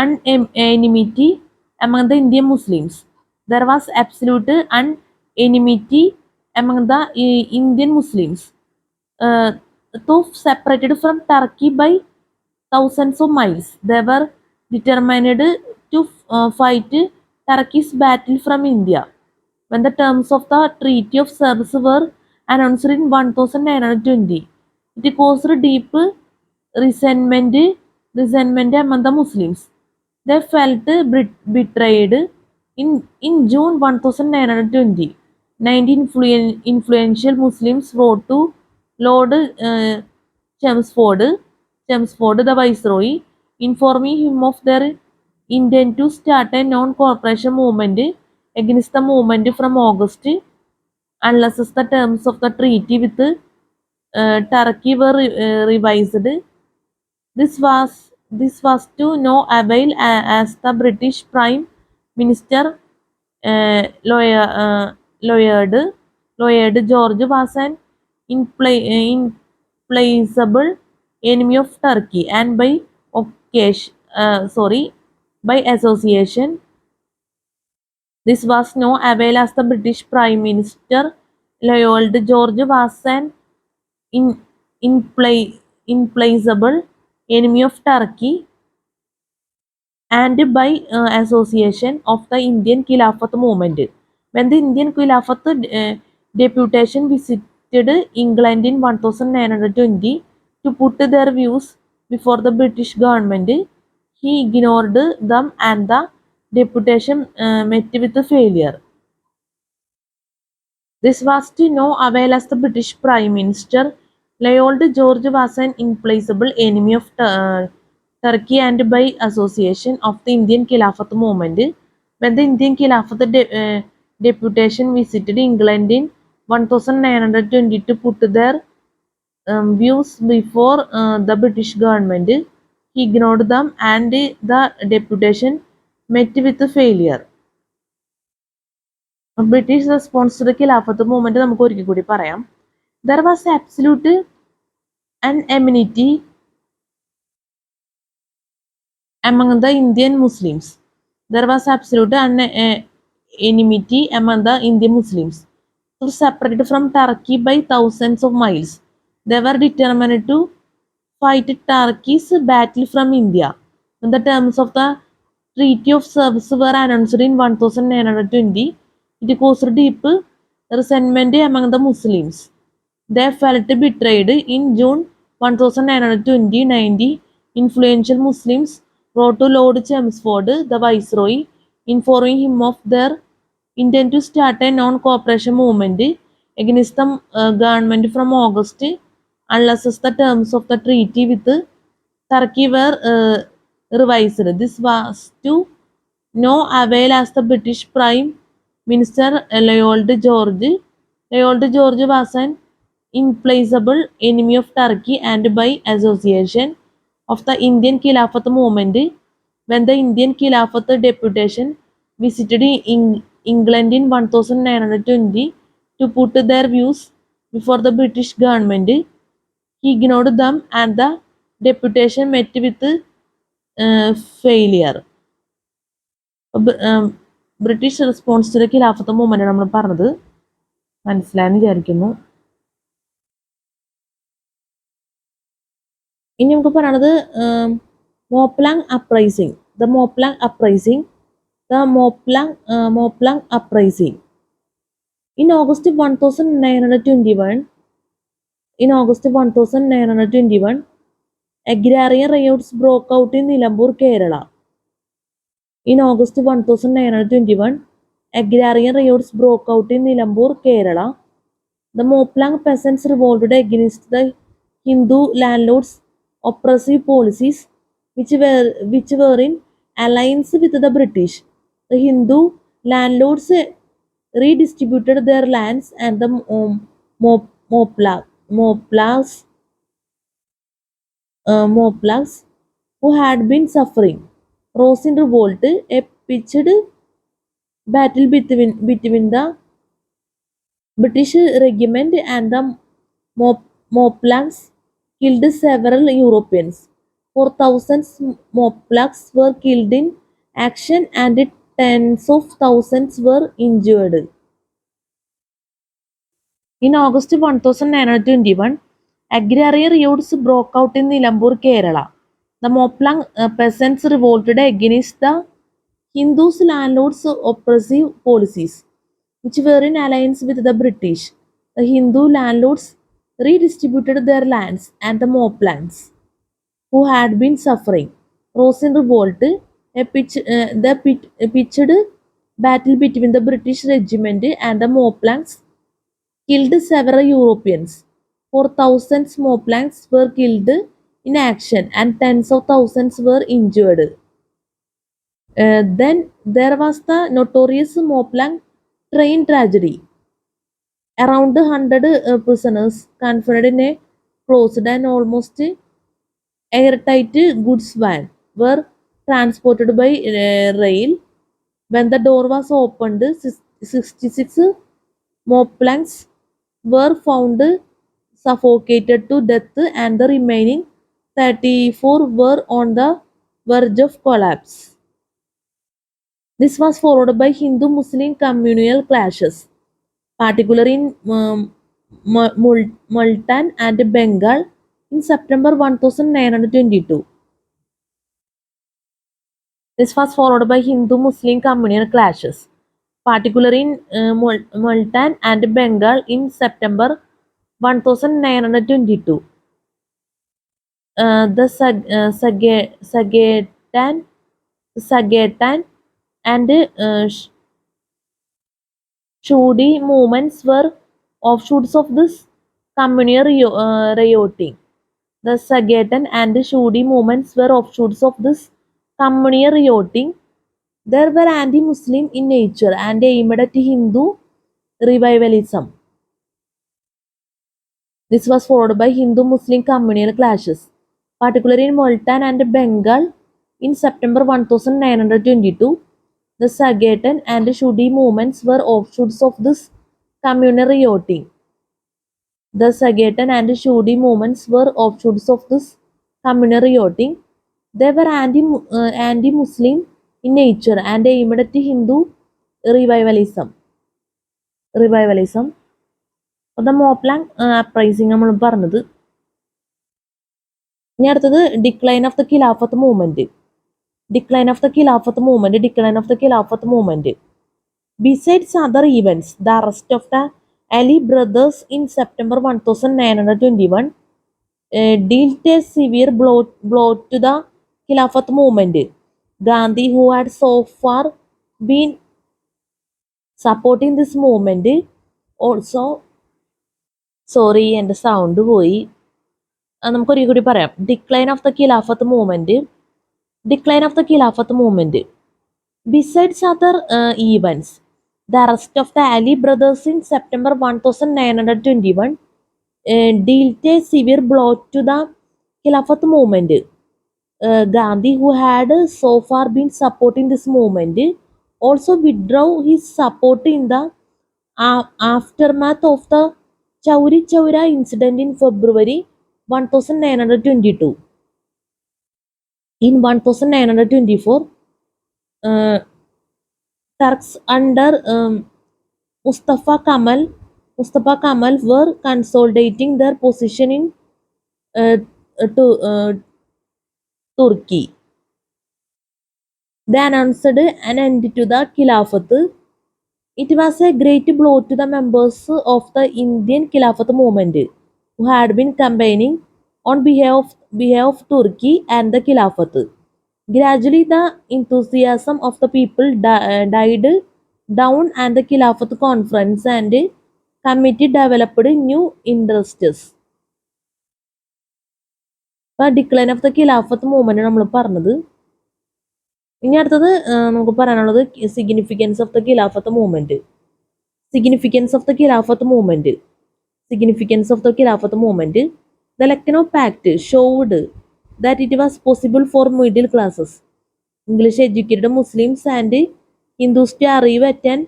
unanimity among the Indian Muslims. There was absolute unanimity among the Indian Muslims, though separated from Turkey by thousands of miles. They were determined to fight Turkey's battle from India. When the terms of the Treaty of Service were announced in 1920, it caused deep resentment among the Muslims. They felt betrayed. In June 1920, 19 influential Muslims wrote to Lord Chelmsford, the Viceroy, informing him of their intent to start a non-cooperation movement against the movement from August, unless the terms of the treaty with Turkey were revised. This was to no avail, as the British Prime Minister Lloyd George was an implacable enemy of Turkey, and by association, this was no avail, as the British Prime Minister Lloyd George was an implacable enemy of Turkey, and by association of the Indian Khilafat movement. When the Indian Khilafat deputation visited England in 1920 to put their views before the British government, he ignored them, and the deputation met with failure. This was to no avail, as the British Prime Minister Lloyd George was an implacable enemy of Turkey, and by association of the Indian Khilafat movement. When the Indian Khilafat deputation visited England in 1920 to put their views before the British government, he ignored them, and the deputation met with failure. British response to the Khilafat movement നമുക്ക് ഒരിക്കൽ കൂടി പറയാം. There was absolute anonymity among the Indian Muslims. There was absolute enmity among the Indian Muslims. So separated from Turkey by thousands of miles. They were determined to fight Turkey's battle from India. When the terms of the Treaty of Service were announced in 1920, it caused deep resentment among the Muslims. They felt betrayed. In June 1920, influential Muslims wrote to Lord Chelmsford, the Viceroy, informing him of their intent to start a non-cooperation movement against the government from August, unless the terms of the treaty with Turkey were revised. This was to no avail as the British Prime Minister Lloyd George was an implacable enemy of Turkey and by association of the Indian Khilafat movement. When the Indian Khilafat deputation visited England in 1920 to put their views before the British government, he ignored them and the deputation met with failure. British response to the Khilafat movement നമ്മൾ പറഞ്ഞത് മനസ്സിലായെന്ന് വിചാരിക്കുന്നു. ഇനി നമുക്ക് പറയണത് Moplah uprising. In August 1921, agrarian riots broke out in Nilambur, Kerala. In August 1921, agrarian riots broke out in Nilambur, Kerala. The Moplang peasants revolted against the Hindu landlords' oppressive policies, which were in alliance with the British. The Hindu landlords redistributed their lands, and the Moplaks, who had been suffering, rose in revolt. A pitched battle between the British regiment and the Moplaks killed several Europeans. 4,000 Moplaks were killed in action and tens of thousands were injured. In August 1921, agrarian riots broke out in Nilambur, Kerala. The Moplang peasants revolted against the Hindus' landlords' oppressive policies, which were in alliance with the British. The Hindu landlords redistributed their lands, and the Moplangs, who had been suffering, rose in revolt. A pitched battle between the British regiment and the Moplangs killed several Europeans. 4,000 Moplangs were killed in action and tens of thousands were injured. Then there was the notorious Moplang train tragedy. Around 100 prisoners confined in a closed and almost airtight goods van were transported by rail. When the door was opened, 66 Moplangs were found suffocated to death, and the remaining 34 were on the verge of collapse. This was followed by Hindu-Muslim communal clashes, particularly in Multan and Bengal in September 1922. This was followed by Hindu-Muslim communal clashes, particularly in Multan and Bengal in September 1922. The Sagetan and Shudi movements were offshoots of this communal rioting. The Sagetan and Shudi movements were offshoots of this communal rioting. They were anti-Muslim in nature and aimed at Hindu revivalism. This was followed by Hindu-Muslim communal clashes, particularly in Multan and Bengal in September 1922. The Sagetan and Shudi movements were offshoots of this communal rioting. The Sagetan and Shudi movements were offshoots of this communal rioting. They were anti-Muslim in nature and aimed at Hindu revivalism. The Moplang uprising നമ്മൾ പറഞ്ഞത്. ഇനി അടുത്തത് decline of the Khilafat movement. Besides other events, the arrest of the Ali brothers in September 1921 dealt a severe blow to the Khilafat movement. Gandhi, who had so far been supporting this movement, also എൻ്റെ sound പോയി. നമുക്കൊരു കൂടി പറയാം. Decline of the Khilafat movement. Besides other events, the arrest of the Ali brothers in September 1921 dealt a severe blow to the Khilafat movement. Gandhi, who had so far been supporting this movement, also withdrew his support in the aftermath of the Chauri Chaura incident in February 1922. In 1924, Turks under Mustafa Kemal were consolidating their position in Turkey. They announced an end to the Khilafat. It was a great blow to the members of the Indian Khilafat movement, who had been campaigning on behalf of Turkey and the Khilafat. Gradually, the enthusiasm of the people died down, and the Khilafat conference and committee developed new interests. Decline of the Khilafat movement നമ്മൾ പറഞ്ഞത്. ഇനി അടുത്തത് നമുക്ക് പറയാനുള്ളത് significance of the Khilafat movement. The Lucknow Pact showed that it was possible for middle classes, English educated Muslims and Hindus to arrive at an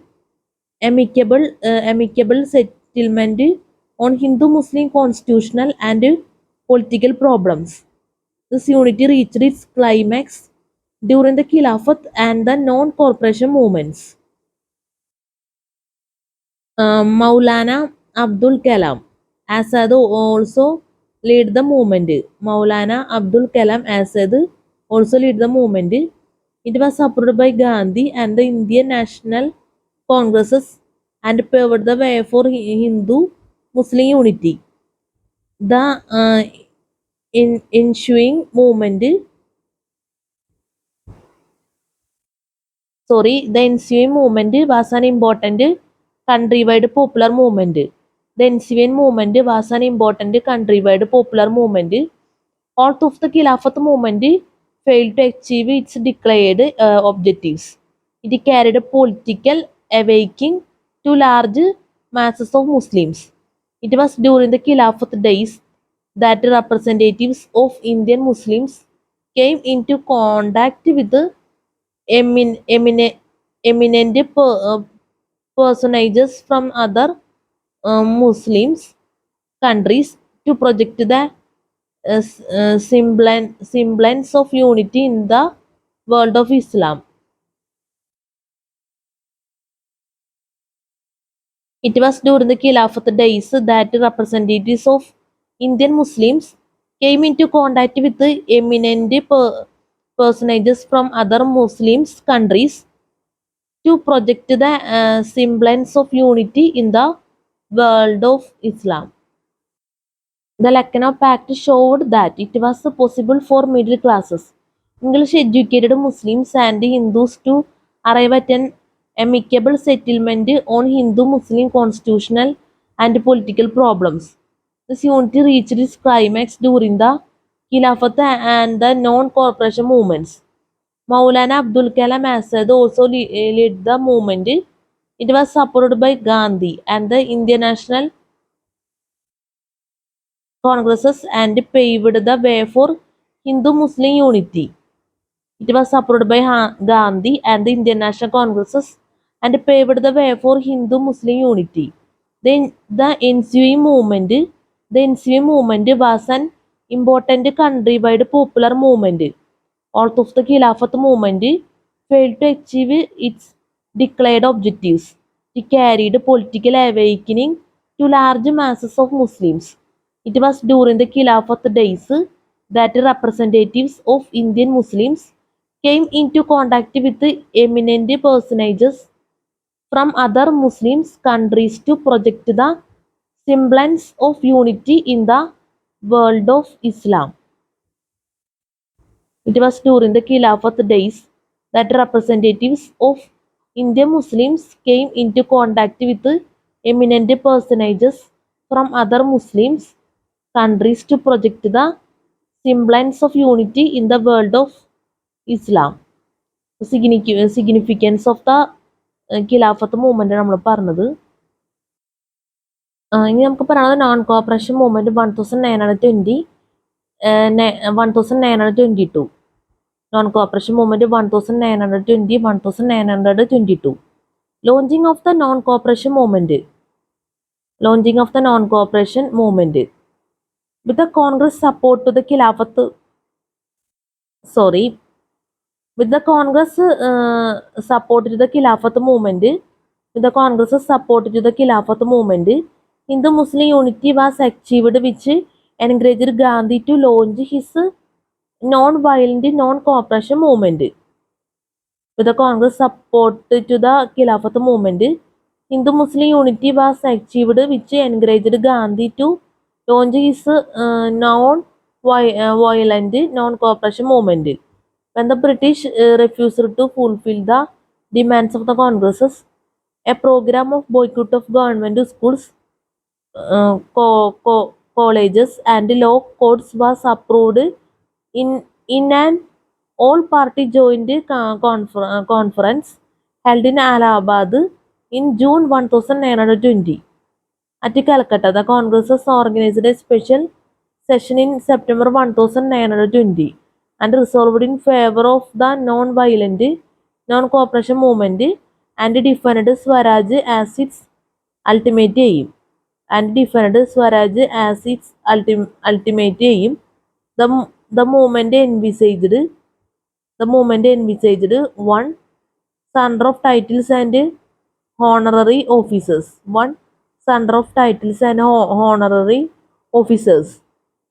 amicable settlement on Hindu-Muslim constitutional and political problems. This unity reached its climax during the Khilafat and the non-corporation movements. Maulana Abdul Kalam Azad also led the movement. It was supported by Gandhi and the Indian National Congresses and paved the way for Hindu-Muslim unity. The ensuing movement was an important countrywide popular movement. Although the Khilafat movement failed to achieve its declared objectives, it carried a political awakening to large masses of Muslims. It was during the Khilafat days that representatives of Indian Muslims came into contact with the eminent personages from other Muslims countries to project the semblance of unity in the world of Islam. It was during the Khilafat days that representatives of Indian Muslims came into contact with the eminent personages from other Muslims countries to project the semblance of unity in the world of Islam. The Lucknow Pact showed that it was possible for middle classes, English educated Muslims and Hindus to arrive at an amicable settlement on Hindu-Muslim constitutional and political problems. This unity reached its climax during the Khilafat and the non-corporation movements. Maulana Abdul Kalam Azad also led the movement. It was supported by Gandhi and the Indian National Congresses and paved the way for Hindu-Muslim unity. It was supported by Gandhi and the Indian National Congresses and paved the way for Hindu-Muslim unity. Then the ensuing movement The ensuing movement was an important countrywide popular movement. Although the Khilafat movement failed to achieve its declared objectives, it carried political awakening to large masses of Muslims. It was during the Khilafat days that representatives of Indian Muslims came into contact with eminent personages from other Muslim countries to project the semblance of unity in the world of Islam. It was during the Khilafat days that representatives of Indian Muslims came into contact with eminent personages from other Muslim countries to project the semblance of unity in the world of Islam. Significance of the Khilafat movement നമ്മൾ പറഞ്ഞത്. ഇനി നമുക്ക് പറയാനുള്ളത് non corporation movement 1922. Non-cooperation movement 1922. Launching of the non-cooperation movement. With the Congress support to the Khilafat. With the Congress support to the Khilafat movement. Hindu-Muslim unity was achieved, which encouraged Gandhi to launch his non-violent non-cooperation movement. With the Congress support to the Khilafat movement, Hindu-Muslim unity was achieved, which encouraged Gandhi to launch his non-violent non-cooperation movement. When the British refused to fulfill the demands of the Congresses, a program of boycott of government schools, colleges, and law courts was approved in an all-party joint conference held in Allahabad in June 1920. At Calcutta, the Congresses organized a special session in September 1920 and resolved in favor of the non-violent non-cooperation movement and defended Swaraj as its ultimate aim. The movement envisaged 1. Surrender of titles and honorary officers.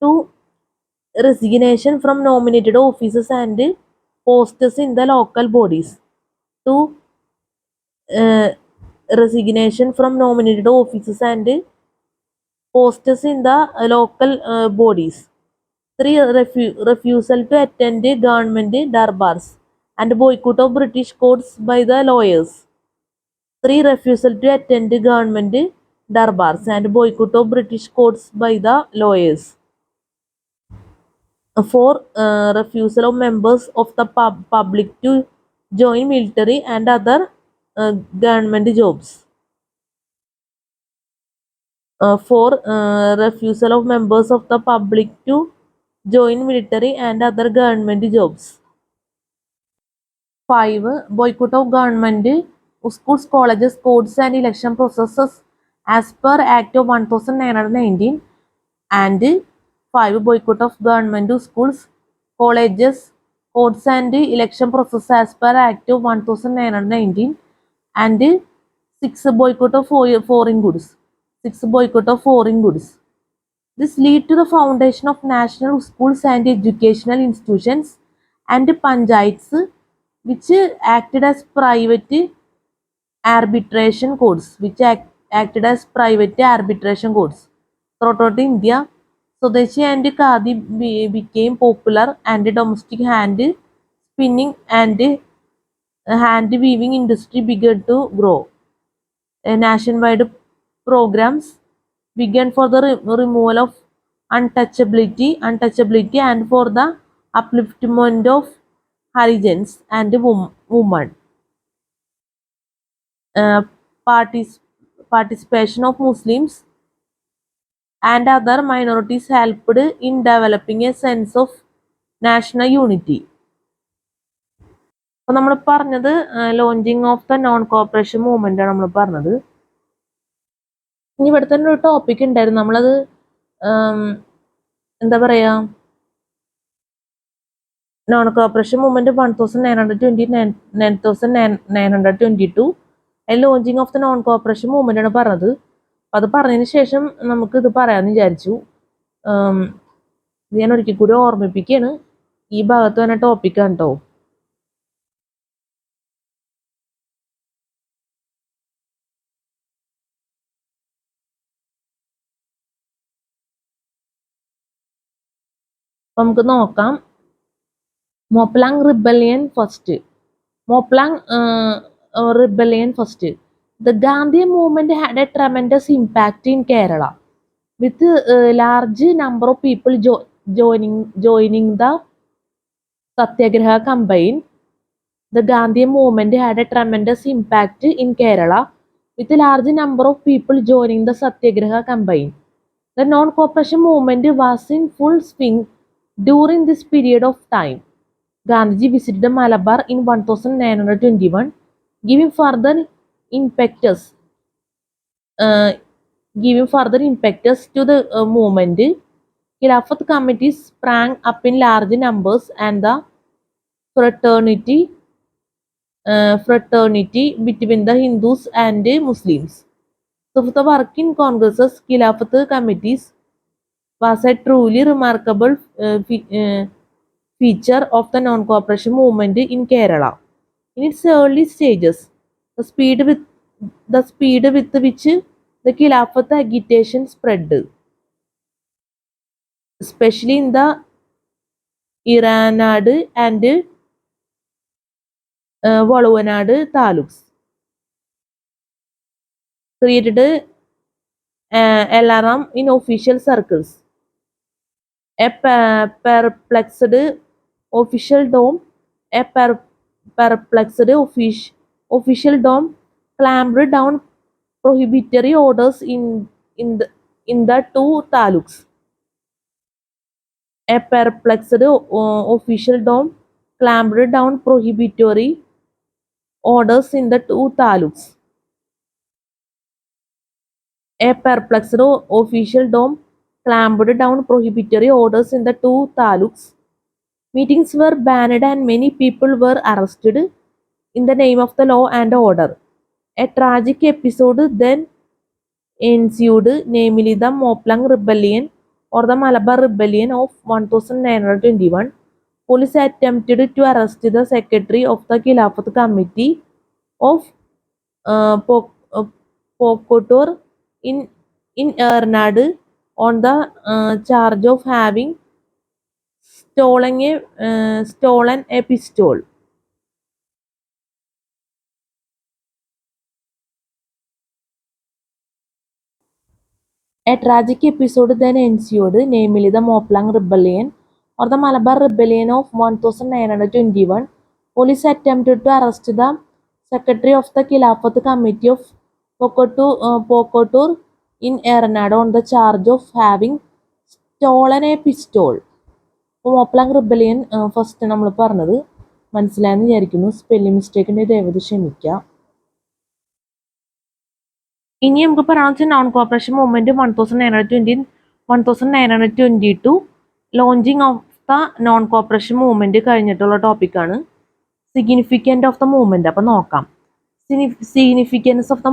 2. Resignation from nominated officers and posts in the local bodies. 2. Resignation from nominated officers and posts in the local bodies. 3. Refusal to attend government darbars and boycott of British courts by the lawyers. 3. Refusal to attend government darbars and boycott of British courts by the lawyers. 4. Refusal of members of the public to join military and other government jobs. 4. Refusal of members of the public to join military and other government jobs. 5. Boycott of government schools, colleges, courts, and election processes as per Act of 1919. And 5. Boycott of government schools, colleges, courts, and election process as per Act of 1919. And 6. Boycott of foreign goods. This lead to the foundation of national schools and educational institutions and panchayats, which acted as private arbitration courts. Throughout India, Swadeshi and Khadi became popular, and domestic hand spinning and hand weaving industry began to grow. Nationwide programs began for the removal of untouchability and for the upliftment of Harijans and women. Participation of Muslims and other minorities helped in developing a sense of national unity. അപ്പോൾ നമ്മൾ പറഞ്ഞത് launching of the non corporation movement ആണ് നമ്മൾ പറഞ്ഞത്. ഇനി ഇവിടെ തന്നെ ഒരു ടോപ്പിക് ഉണ്ടായിരുന്നു, നമ്മളത് എന്താ പറയാ, non corporation movement 1920 1922 launching of the non corporation movement ആണ് പറഞ്ഞത്. അപ്പൊ അത് പറഞ്ഞതിന് ശേഷം നമുക്ക് ഇത് പറയാമെന്ന് വിചാരിച്ചു. ഞാൻ ഒരിക്കൽ കൂടി ഓർമ്മിപ്പിക്കുകയാണ്, ഈ ഭാഗത്ത് തന്നെ ടോപ്പിക്കാണ് കേട്ടോ. നമുക്ക് നോക്കാം. Moplah rebellion first. Rebellion first. The Gandhian movement had a tremendous impact in Kerala, with a large number of people joining the Satyagraha campaign. The Gandhian movement had a tremendous impact in Kerala, with a large number of people joining the Satyagraha campaign. The non-cooperation movement was in full swing during this period of time. Gandhiji visited Malabar in 1921, giving further impetus to the movement. Khilafat committees sprang up in large numbers, and the fraternity between the Hindus and Muslims. So the working congresses, Khilafat committees, was a truly remarkable feature of the non-cooperation movement in Kerala. In its early stages, the speed with which the Khilafat agitation spread, especially in the Iranad and Valuvanad taluks, created alarm in official circles. A perplexed official dome clamped down prohibitory orders in the two taluks. A perplexed official dome clamped down prohibitory orders in the two taluks. A perplexed official dome clamped down prohibitory orders in the two taluks. Meetings were banned and many people were arrested in the name of the law and order. A tragic episode then ensued, namely the Moplang Rebellion or the Malabar Rebellion of 1921. Police attempted to arrest the secretary of the Khilafat Committee of Pokotur in Ernad on the charge of having stolen a pistol. A tragic episode then ensued, namely the Moplang Rebellion or the Malabar Rebellion of 1921. Police attempted to arrest the secretary of the Khilafat Committee of Pokotur in Ernad on the charge of having stolen a pistol. Moplah rebellion first നമ്മൾ പറഞ്ഞത് മനസ്സിലായെന്ന് വിചാരിക്കുന്നു. Spelling മിസ്റ്റേക്കിൻ്റെ ദയവത് ക്ഷമിക്കുക. ഇനി നമുക്ക് പറയാമെന്ന് വെച്ചാൽ non corporation movement 1922 launching of the non corporation movement കഴിഞ്ഞിട്ടുള്ള ടോപ്പിക്കാണ്. Significant of the movement. അപ്പം നോക്കാം. Significance of the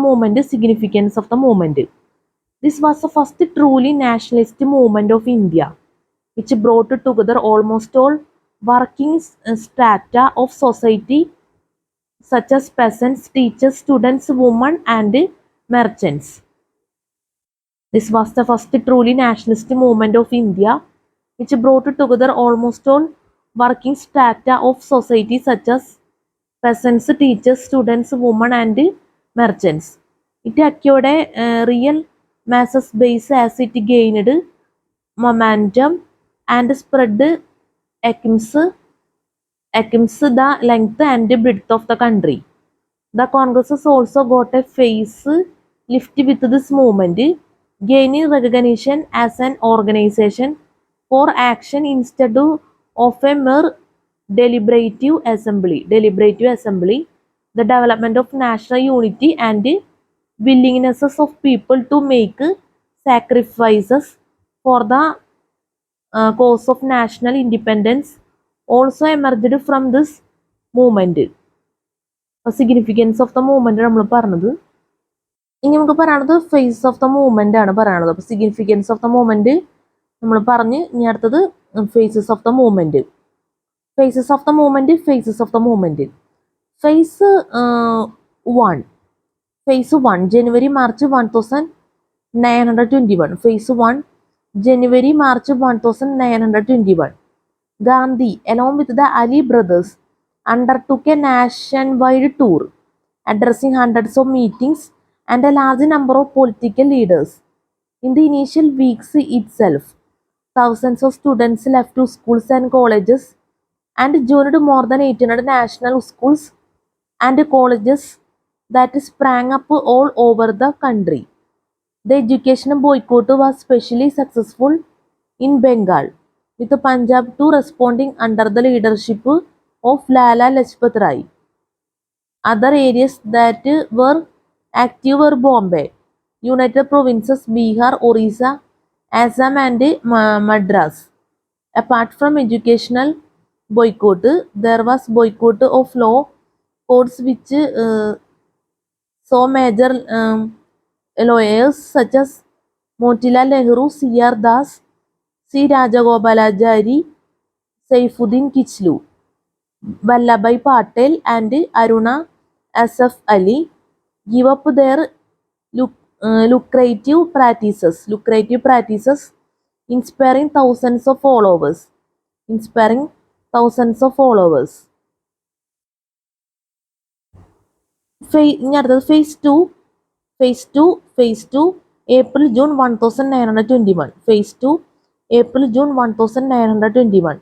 movement. This was the first truly nationalist movement of India, which brought together almost all working strata of society, such as peasants, teachers, students, women, and merchants. This was the first truly nationalist movement of India, which brought together almost all working strata of society, such as peasants, teachers, students, women, and merchants. It acquired a real masses base as it gained momentum and spread across the length and breadth of the country. The Congresses also got a face lift with this movement, gaining recognition as an organization for action instead of a mere deliberative assembly. The development of national unity and willingnesses of people to make sacrifices for the cause of national independence also emerged from this movement. Significance of the movement നമ്മൾ പറഞ്ഞത്. ഇനി നമുക്ക് പറയാനുള്ളത് face of the movement ആണ് പറയാനുള്ളത്. അപ്പോൾ significance of the movement നമ്മൾ പറഞ്ഞ് ഇനി അടുത്തത് phases of the movement. Phases of the movement phase 1 phase 1 January March 1921. Phase 1 January March 1921. Gandhi, along with the Ali brothers, undertook a nationwide tour, addressing hundreds of meetings and a large number of political leaders. In the initial weeks itself, thousands of students left to schools and colleges and joined more than 800 national schools and colleges that sprang up all over the country. The education boycott was especially successful in Bengal, with Punjab too responding under the leadership of Lala Lajpat Rai. Other areas that were active were Bombay, United Provinces, Bihar, Orissa, Assam and Madras. Apart from educational boycott, there was boycott of law courts which saw major lawyers such as Motilal Nehru, C.R. Das, C. Rajagopalachari, Saifuddin Kichlu, Vallabhbhai Patel and Aruna Asaf Ali give up their lucrative practices, inspiring thousands of followers. Phase 2 April June 1921. Phase 2 April June 1921.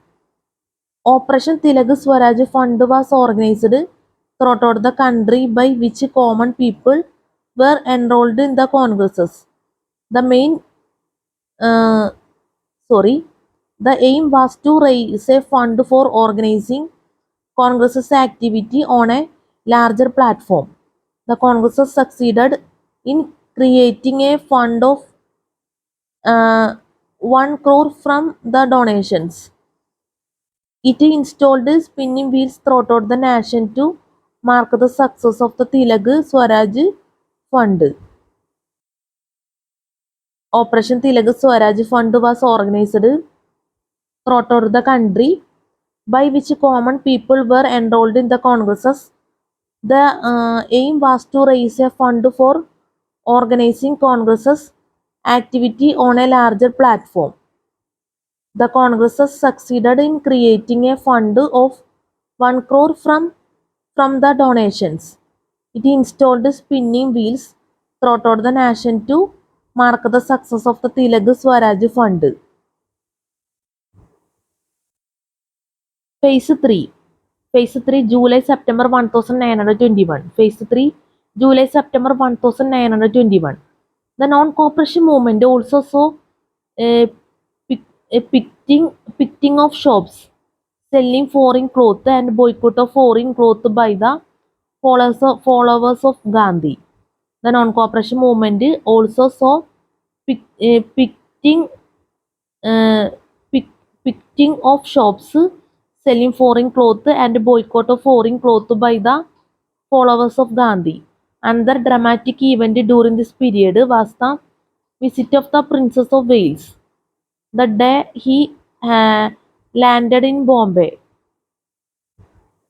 Operation Tilak Swaraj Fund was organized throughout the country, by which common people were enrolled in the congresses. The aim was to raise a fund for organizing congresses activity on a larger platform. The congresses succeeded in creating a fund of 1 crore from the donations. It installed spinning wheels throughout the nation to mark the success of the Tilak Swaraj Fund. Operation Tilak Swaraj Fund was organized throughout the country, by which common people were enrolled in the congresses. The aim was to raise a fund for organizing congresses activity on a larger platform. The congresses succeeded in creating a fund of 1 crore from the donations. It installed spinning wheels throughout the nation to mark the success of the Tilak Swaraj Fund. Phase 3 July September 1921. Phase 3 July September 1921. The non-cooperation movement also saw a picketing of shops selling foreign cloth and boycott of foreign cloth by the followers of Gandhi. The non-cooperation movement also saw picketing of shops selling foreign cloth and boycott of foreign cloth by the followers of Gandhi. Another dramatic event during this period was the visit of the Princess of Wales. The day he landed in Bombay,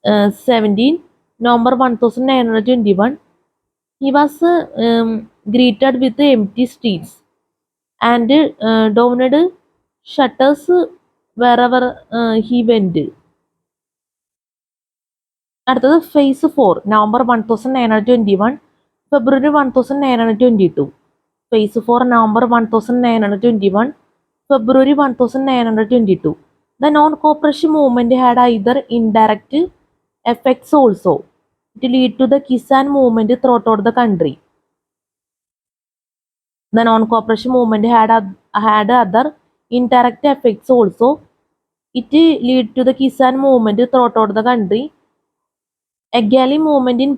17 November 1921, he was greeted with empty streets and downed shutters wherever he went. അടുത്തത് phase 4 November 1921 February 1922. Phase 4 November 1921 February 1922. The non-cooperation movement had either indirect effects also. It led to the Kisan movement throughout the country. The non-cooperation movement had other indirect effects also. It led to the Kisan movement throughout the country. Egali movement in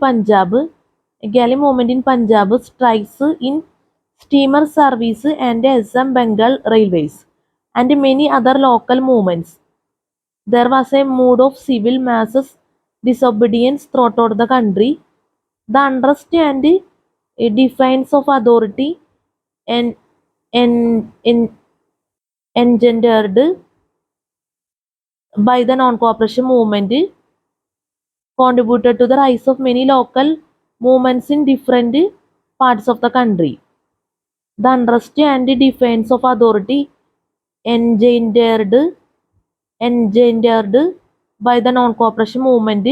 Punjab strikes in steamer service and Assam Bengal Railways, and many other local movements. There was a mood of civil masses disobedience throughout the country. The unrest and defiance of authority and, engendered by the non-cooperation movement contributed to the rise of many local movements in different parts of the country. The unrest and defiance of authority engendered by the non-cooperation movement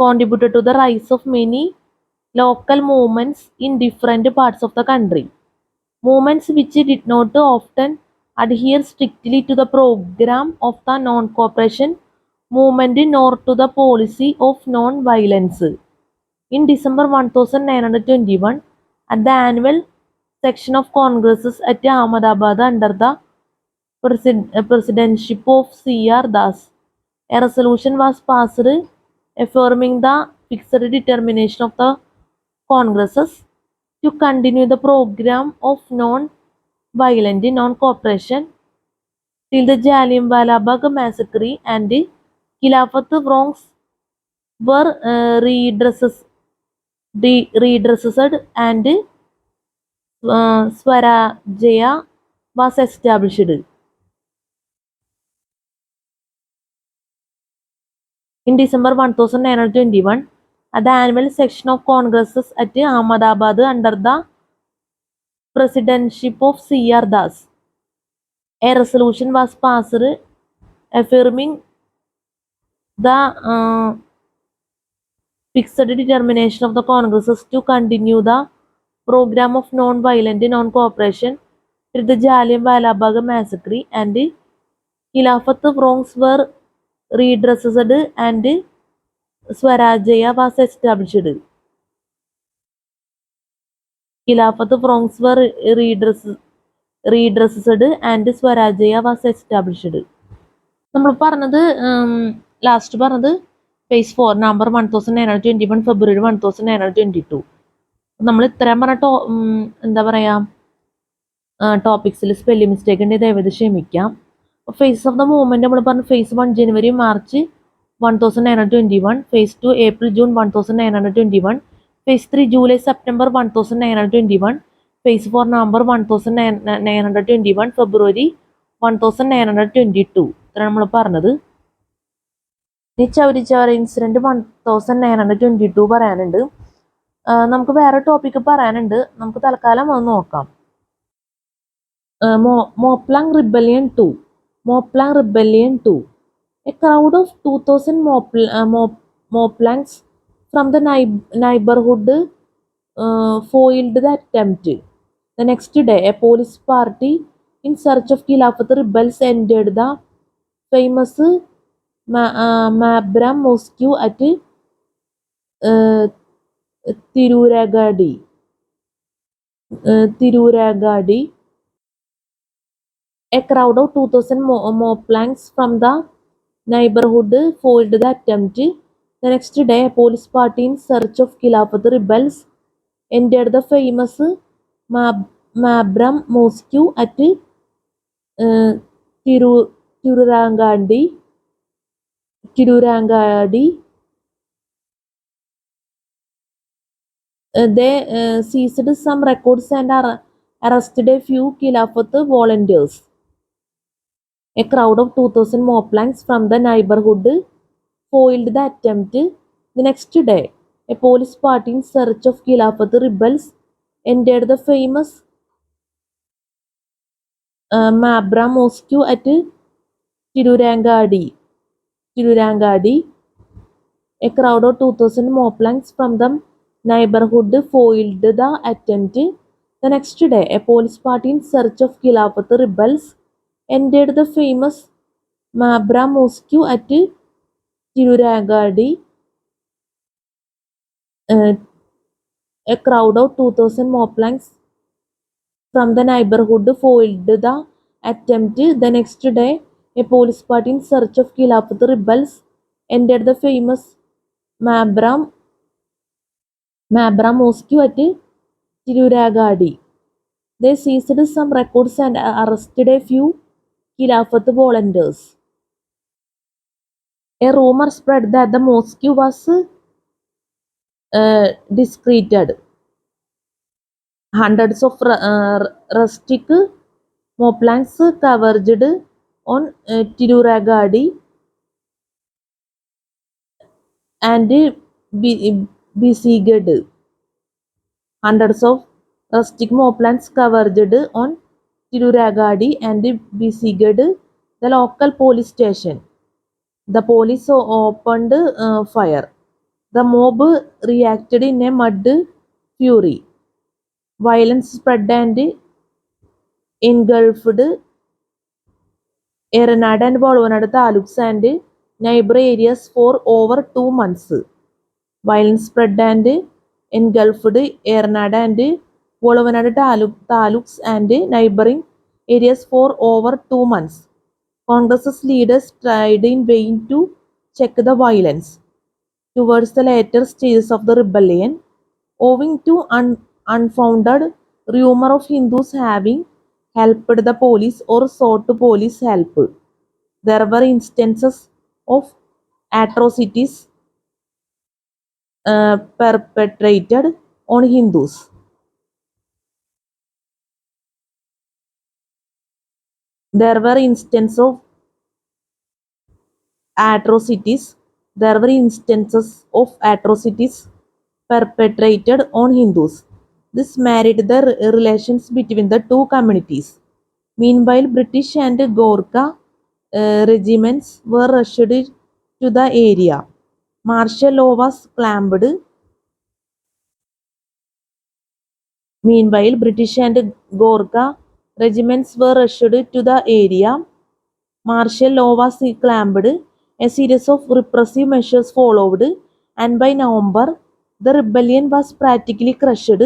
contributed to the rise of many local movements in different parts of the country. Movements which did not often adhere strictly to the program of the non-cooperation movement nor to the policy of non-violence. In December 1921, at the annual section of Congresses at Ahmedabad under the presidency of C.R. Das, a resolution was passed affirming the fixed determination of the Congresses to continue the program of non-violent non-cooperation till the Jallianwala Bagh massacre and Khilafat wrongs were redressed and Swarajya was established. In December 1921, at the annual session of Congresses at Ahmedabad under the presidency of C.R. Das, a resolution was passed affirming the fixed determination of the Congresses to continue the program of non-violent non-cooperation till the Jallianwala Bagh massacre and Khilafat wrongs were redressed and Swarajya was established. Khilafat wrongs were redressed and Swarajya was established. നമ്മൾ പറഞ്ഞത് last പറഞ്ഞത് phase 4 November 1921 February 1922. നമ്മൾ ഇത്രയും പറഞ്ഞ എന്താ പറയാ ടോപ്പിക്സിൽ spelling mistake ഉണ്ട്, ദയവേത് ക്ഷമിക്കാം. ഫേസ് ഓഫ് ദ മൂവ്മെന്റ് നമ്മൾ പറഞ്ഞു phase 1 January March 1921, phase 2 April June 1921, phase 3 July September 1921, phase 4 November 1921 February 1922. ഇത്ര നമ്മൾ പറഞ്ഞത്. ഈ ചൗരി ചൗര ഇൻസിഡന്റ് 1922 പറയാനുണ്ട്. നമുക്ക് വേറെ ടോപ്പിക്ക് പറയാനുണ്ട്, നമുക്ക് തൽക്കാലം അത് നോക്കാം. Moplang Rebellion 2. A crowd of 2,000 Moplangs from the neighborhood foiled the attempt. The next day, a police party in search of Khilafat rebels entered the famous Mabram Mosque at Tiruragadi. A crowd of 2,000 Moplangs from the neighborhood foiled the attempt. The next day, a police party in search of Khilafat rebels entered the famous Mabram Mosque at Tirurangadi. They seized some records and arrested a few Khilafat volunteers. A crowd of 2,000 Moplangs from the neighborhood foiled the attempt. The next day, a police party in search of Khilafat rebels entered the famous Mabram Mosque at Tirurangadi. A crowd of 2,000 Moplangs from the neighborhood foiled the attempt. The next day, a police party in search of Khilafat rebels entered the famous Mabram Mosque at Tirurangadi. A crowd of 2,000 Moplangs from the neighborhood foiled the attempt. The next day, a police party in search of Khilafat rebels entered the famous Mabram Mosque at Tiruragadi. They seized some records and arrested a few Khilafat volunteers. A rumor spread that the mosque was desecrated. Hundreds of rustic moplans converged on Tiruragadi and besieged. Hundreds of rustic moplans converged on Tiruragadi and besieged the local police station. The police opened fire. The mob reacted in a mad fury. Violence spread and engulfed Eranad and Bolvanad taluks and neighbor areas for over 2 months. Violence spread and engulfed Eranad and Bolvanad taluks and neighboring areas for over 2 months. Congress's leaders tried in vain to check the violence. Towards the later stages of the rebellion, owing to unfounded rumor of Hindus having helped the police or sought police help, there were instances of atrocities perpetrated on Hindus. There were instances of atrocities. There were instances of atrocities perpetrated on Hindus. This marred the relations between the two communities. Meanwhile, British and Gorkha regiments were rushed to the area. Martial law was clamped. Meanwhile, British and Gorkha regiments were rushed to the area. Martial law was clamped. A series of repressive measures followed, and by November, the rebellion was practically crushed.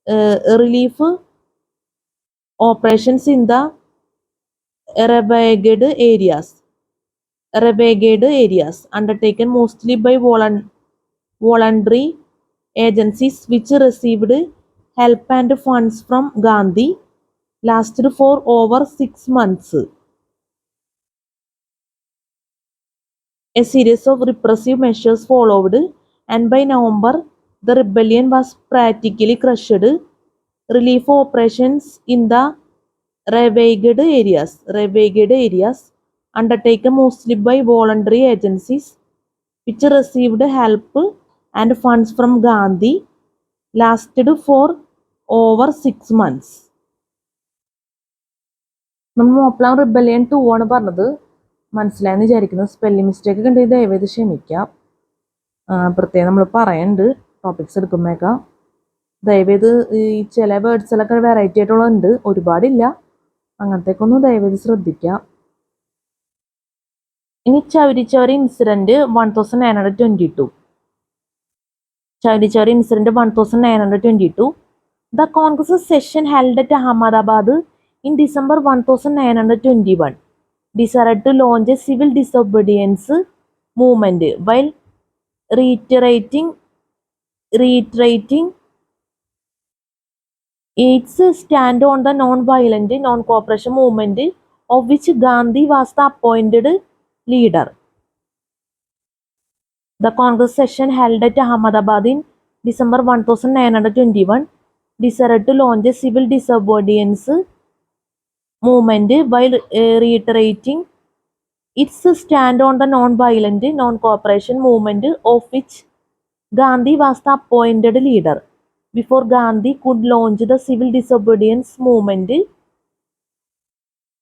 Relief operations in the ravaged areas undertaken mostly by voluntary agencies which received help and funds from Gandhi lasted for over 6 months. A series of repressive measures followed, and by November, the rebellion was practically crushed. Relief operations in the ravaged areas, undertaken mostly by voluntary agencies, which received help and funds from Gandhi, lasted for over 6 months. നമ്മൾ മോപ്ലാൻ rebellion 2 ആണ് പറഞ്ഞത്. മനസ്സിലായെന്ന് വിചാരിക്കുന്നു. Spelling mistake ഒക്കെ ഉണ്ടെങ്കിൽ ദയവേത് ക്ഷമിക്കാം. പ്രത്യേകം നമ്മൾ പറയുന്നുണ്ട് ടോപ്പിക്സ് എടുക്കുമ്പോഴൊക്കെ. ദയവേത് ഈ ചില വേർഡ്സിലൊക്കെ വെറൈറ്റി ആയിട്ടുള്ളതുണ്ട്, ഒരുപാടില്ല. അങ്ങനത്തേക്കൊന്ന് ദയവേത് ശ്രദ്ധിക്കാം. ഇനി Chauri incident 1922. Chauri incident 1922. The Congress session held at Ahmedabad in December 1921 decided to launch a civil disobedience movement while reiterating its stand on the non-violent non-cooperation movement, of which Gandhi was the appointed leader. The Congress session held at Ahmedabad in December 1921 decided to launch a civil disobedience movement while reiterating its stand on the non-violent non-cooperation movement, of which Gandhi was the appointed leader. Before Gandhi could launch the civil disobedience movement,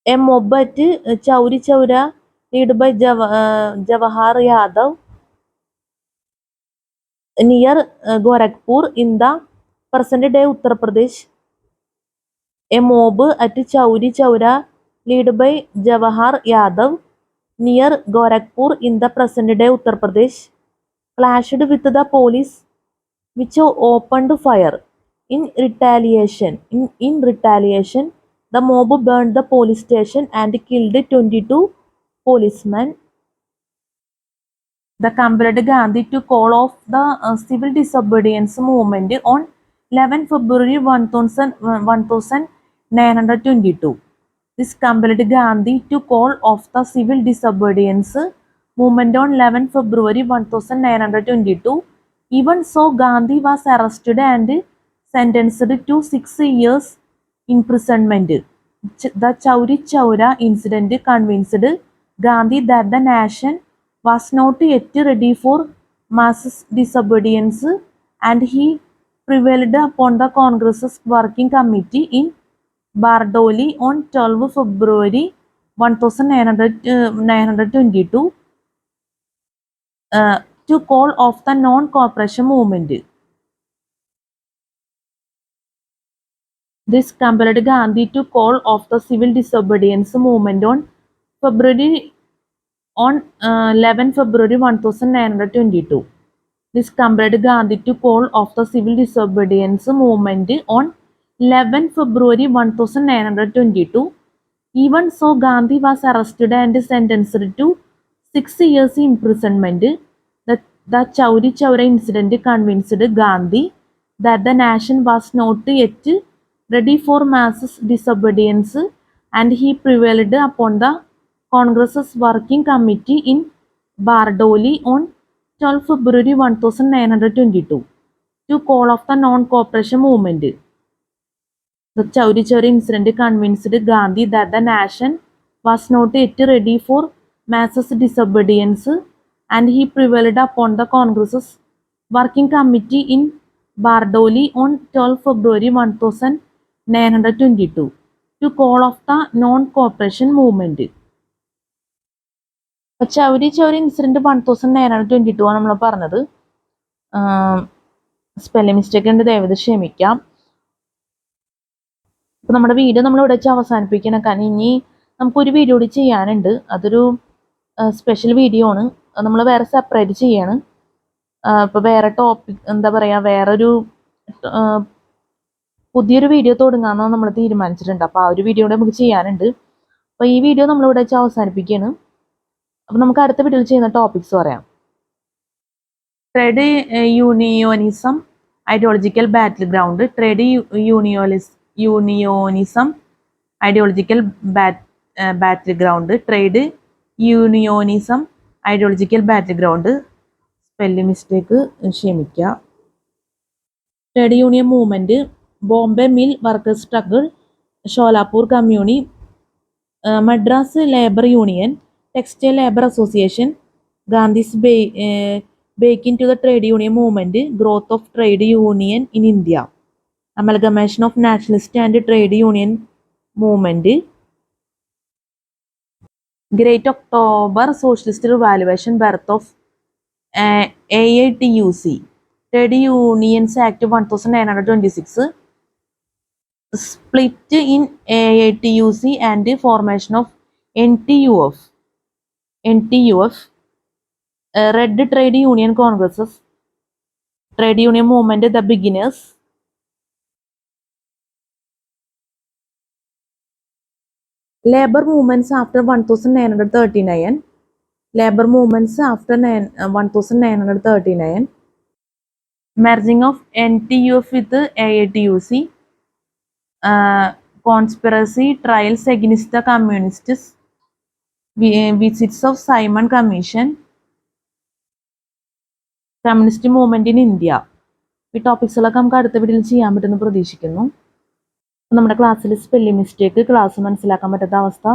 a mob at Chauri Chaura, led by Jawahar Yadav, near Gorakhpur in the present-day Uttar Pradesh. A mob at Chauri Chaura, led by Jawahar Yadav, near Gorakhpur in the present-day Uttar Pradesh, clashed with the police, which opened fire. In retaliation, the mob burned the police station and killed 22 policemen. The compelled Gandhi to call off the civil disobedience movement on 11 February 1922. This compelled Gandhi to call off the civil disobedience movement on 11 February 1922. Even so, Gandhi was arrested and sentenced to 6 years imprisonment. The Chauri Chaura incident convinced Gandhi that the nation was not yet ready for mass disobedience, and he prevailed upon the Congress's working committee in Bardoli on 12 February 1922 to call off the non-cooperation movement. This compelled Gandhi to call off the civil disobedience movement on 11 February 1922. This compelled Gandhi to call off the civil disobedience movement on 11 February 1922. Even so, Gandhi was arrested and sentenced to 6 years imprisonment. The Chauri Chaura incident convinced Gandhi that the nation was not yet ready for mass disobedience, and he prevailed upon the Congress's working committee in Bardoli on 12 February 1922 to call off the non-cooperation movement. The Chauri Chaura incident convinced Gandhi that the nation was not yet ready for mass disobedience, and he prevailed upon the Congress's working committee in Bardoli on 12 February 1922 to call off the non-cooperation movement. Chauri Chaura incident 1922 ആണ് നമ്മൾ പറഞ്ഞത്. Spelling mistake ഉണ്ട്, ദയവത് ക്ഷമിക്കാം. അപ്പോൾ നമ്മുടെ video നമ്മൾ ഇവിടെ വെച്ച് അവസാനിപ്പിക്കണം. കാരണം ഇനി നമുക്കൊരു വീഡിയോ കൂടി ചെയ്യാനുണ്ട്. അതൊരു സ്പെഷ്യൽ വീഡിയോ ആണ്. നമ്മൾ വേറെ സെപ്പറേറ്റ് ചെയ്യാണ്. ഇപ്പോൾ വേറെ ടോപ്പിക് എന്താ പറയുക, വേറൊരു പുതിയൊരു വീഡിയോ തുടങ്ങാമെന്ന് നമ്മൾ തീരുമാനിച്ചിട്ടുണ്ട്. അപ്പോൾ ആ ഒരു വീഡിയോ കൂടെ നമുക്ക് ചെയ്യാനുണ്ട്. അപ്പോൾ ഈ വീഡിയോ നമ്മളിവിടെ വെച്ച് അവസാനിപ്പിക്കുകയാണ്. അപ്പോൾ നമുക്ക് അടുത്ത വീഡിയോയിൽ ചെയ്യുന്ന ടോപ്പിക്സ് പറയാം. Trade unionism ideological battle ground. Trade unionism ideological battle ground. Trade unionism ideological battle ground. Spelling mistake ക്ഷമിക്കുക. Trade union movement, Bombay mill workers struggle, Sholapur commune, Madras labour union, textile labour association, Gandhi's break into the trade union movement, growth of trade union in India, amalgamation of nationalist and trade union movement, Great October socialist revaluation, birth of AITUC, Trade Unions Act 1926, split in AITUC and formation of NTUF, Red Trade Union Congresses, Trade Union Movement, the beginners, Labor movements after 1939, Labor movements after 1939, merging of NTUF with AITUC, conspiracy trials against the communists, visits of Simon Commission, communist movement in India. ഈ ടോപ്പിക്സുകളൊക്കെ നമുക്ക് അടുത്ത വീഡിയോയിൽ ചെയ്യാൻ പറ്റുമെന്ന് പ്രതീക്ഷിക്കുന്നു. നമ്മുടെ ക്ലാസ്സിൽ spelling mistake, class മനസ്സിലാക്കാൻ പറ്റാത്ത അവസ്ഥ,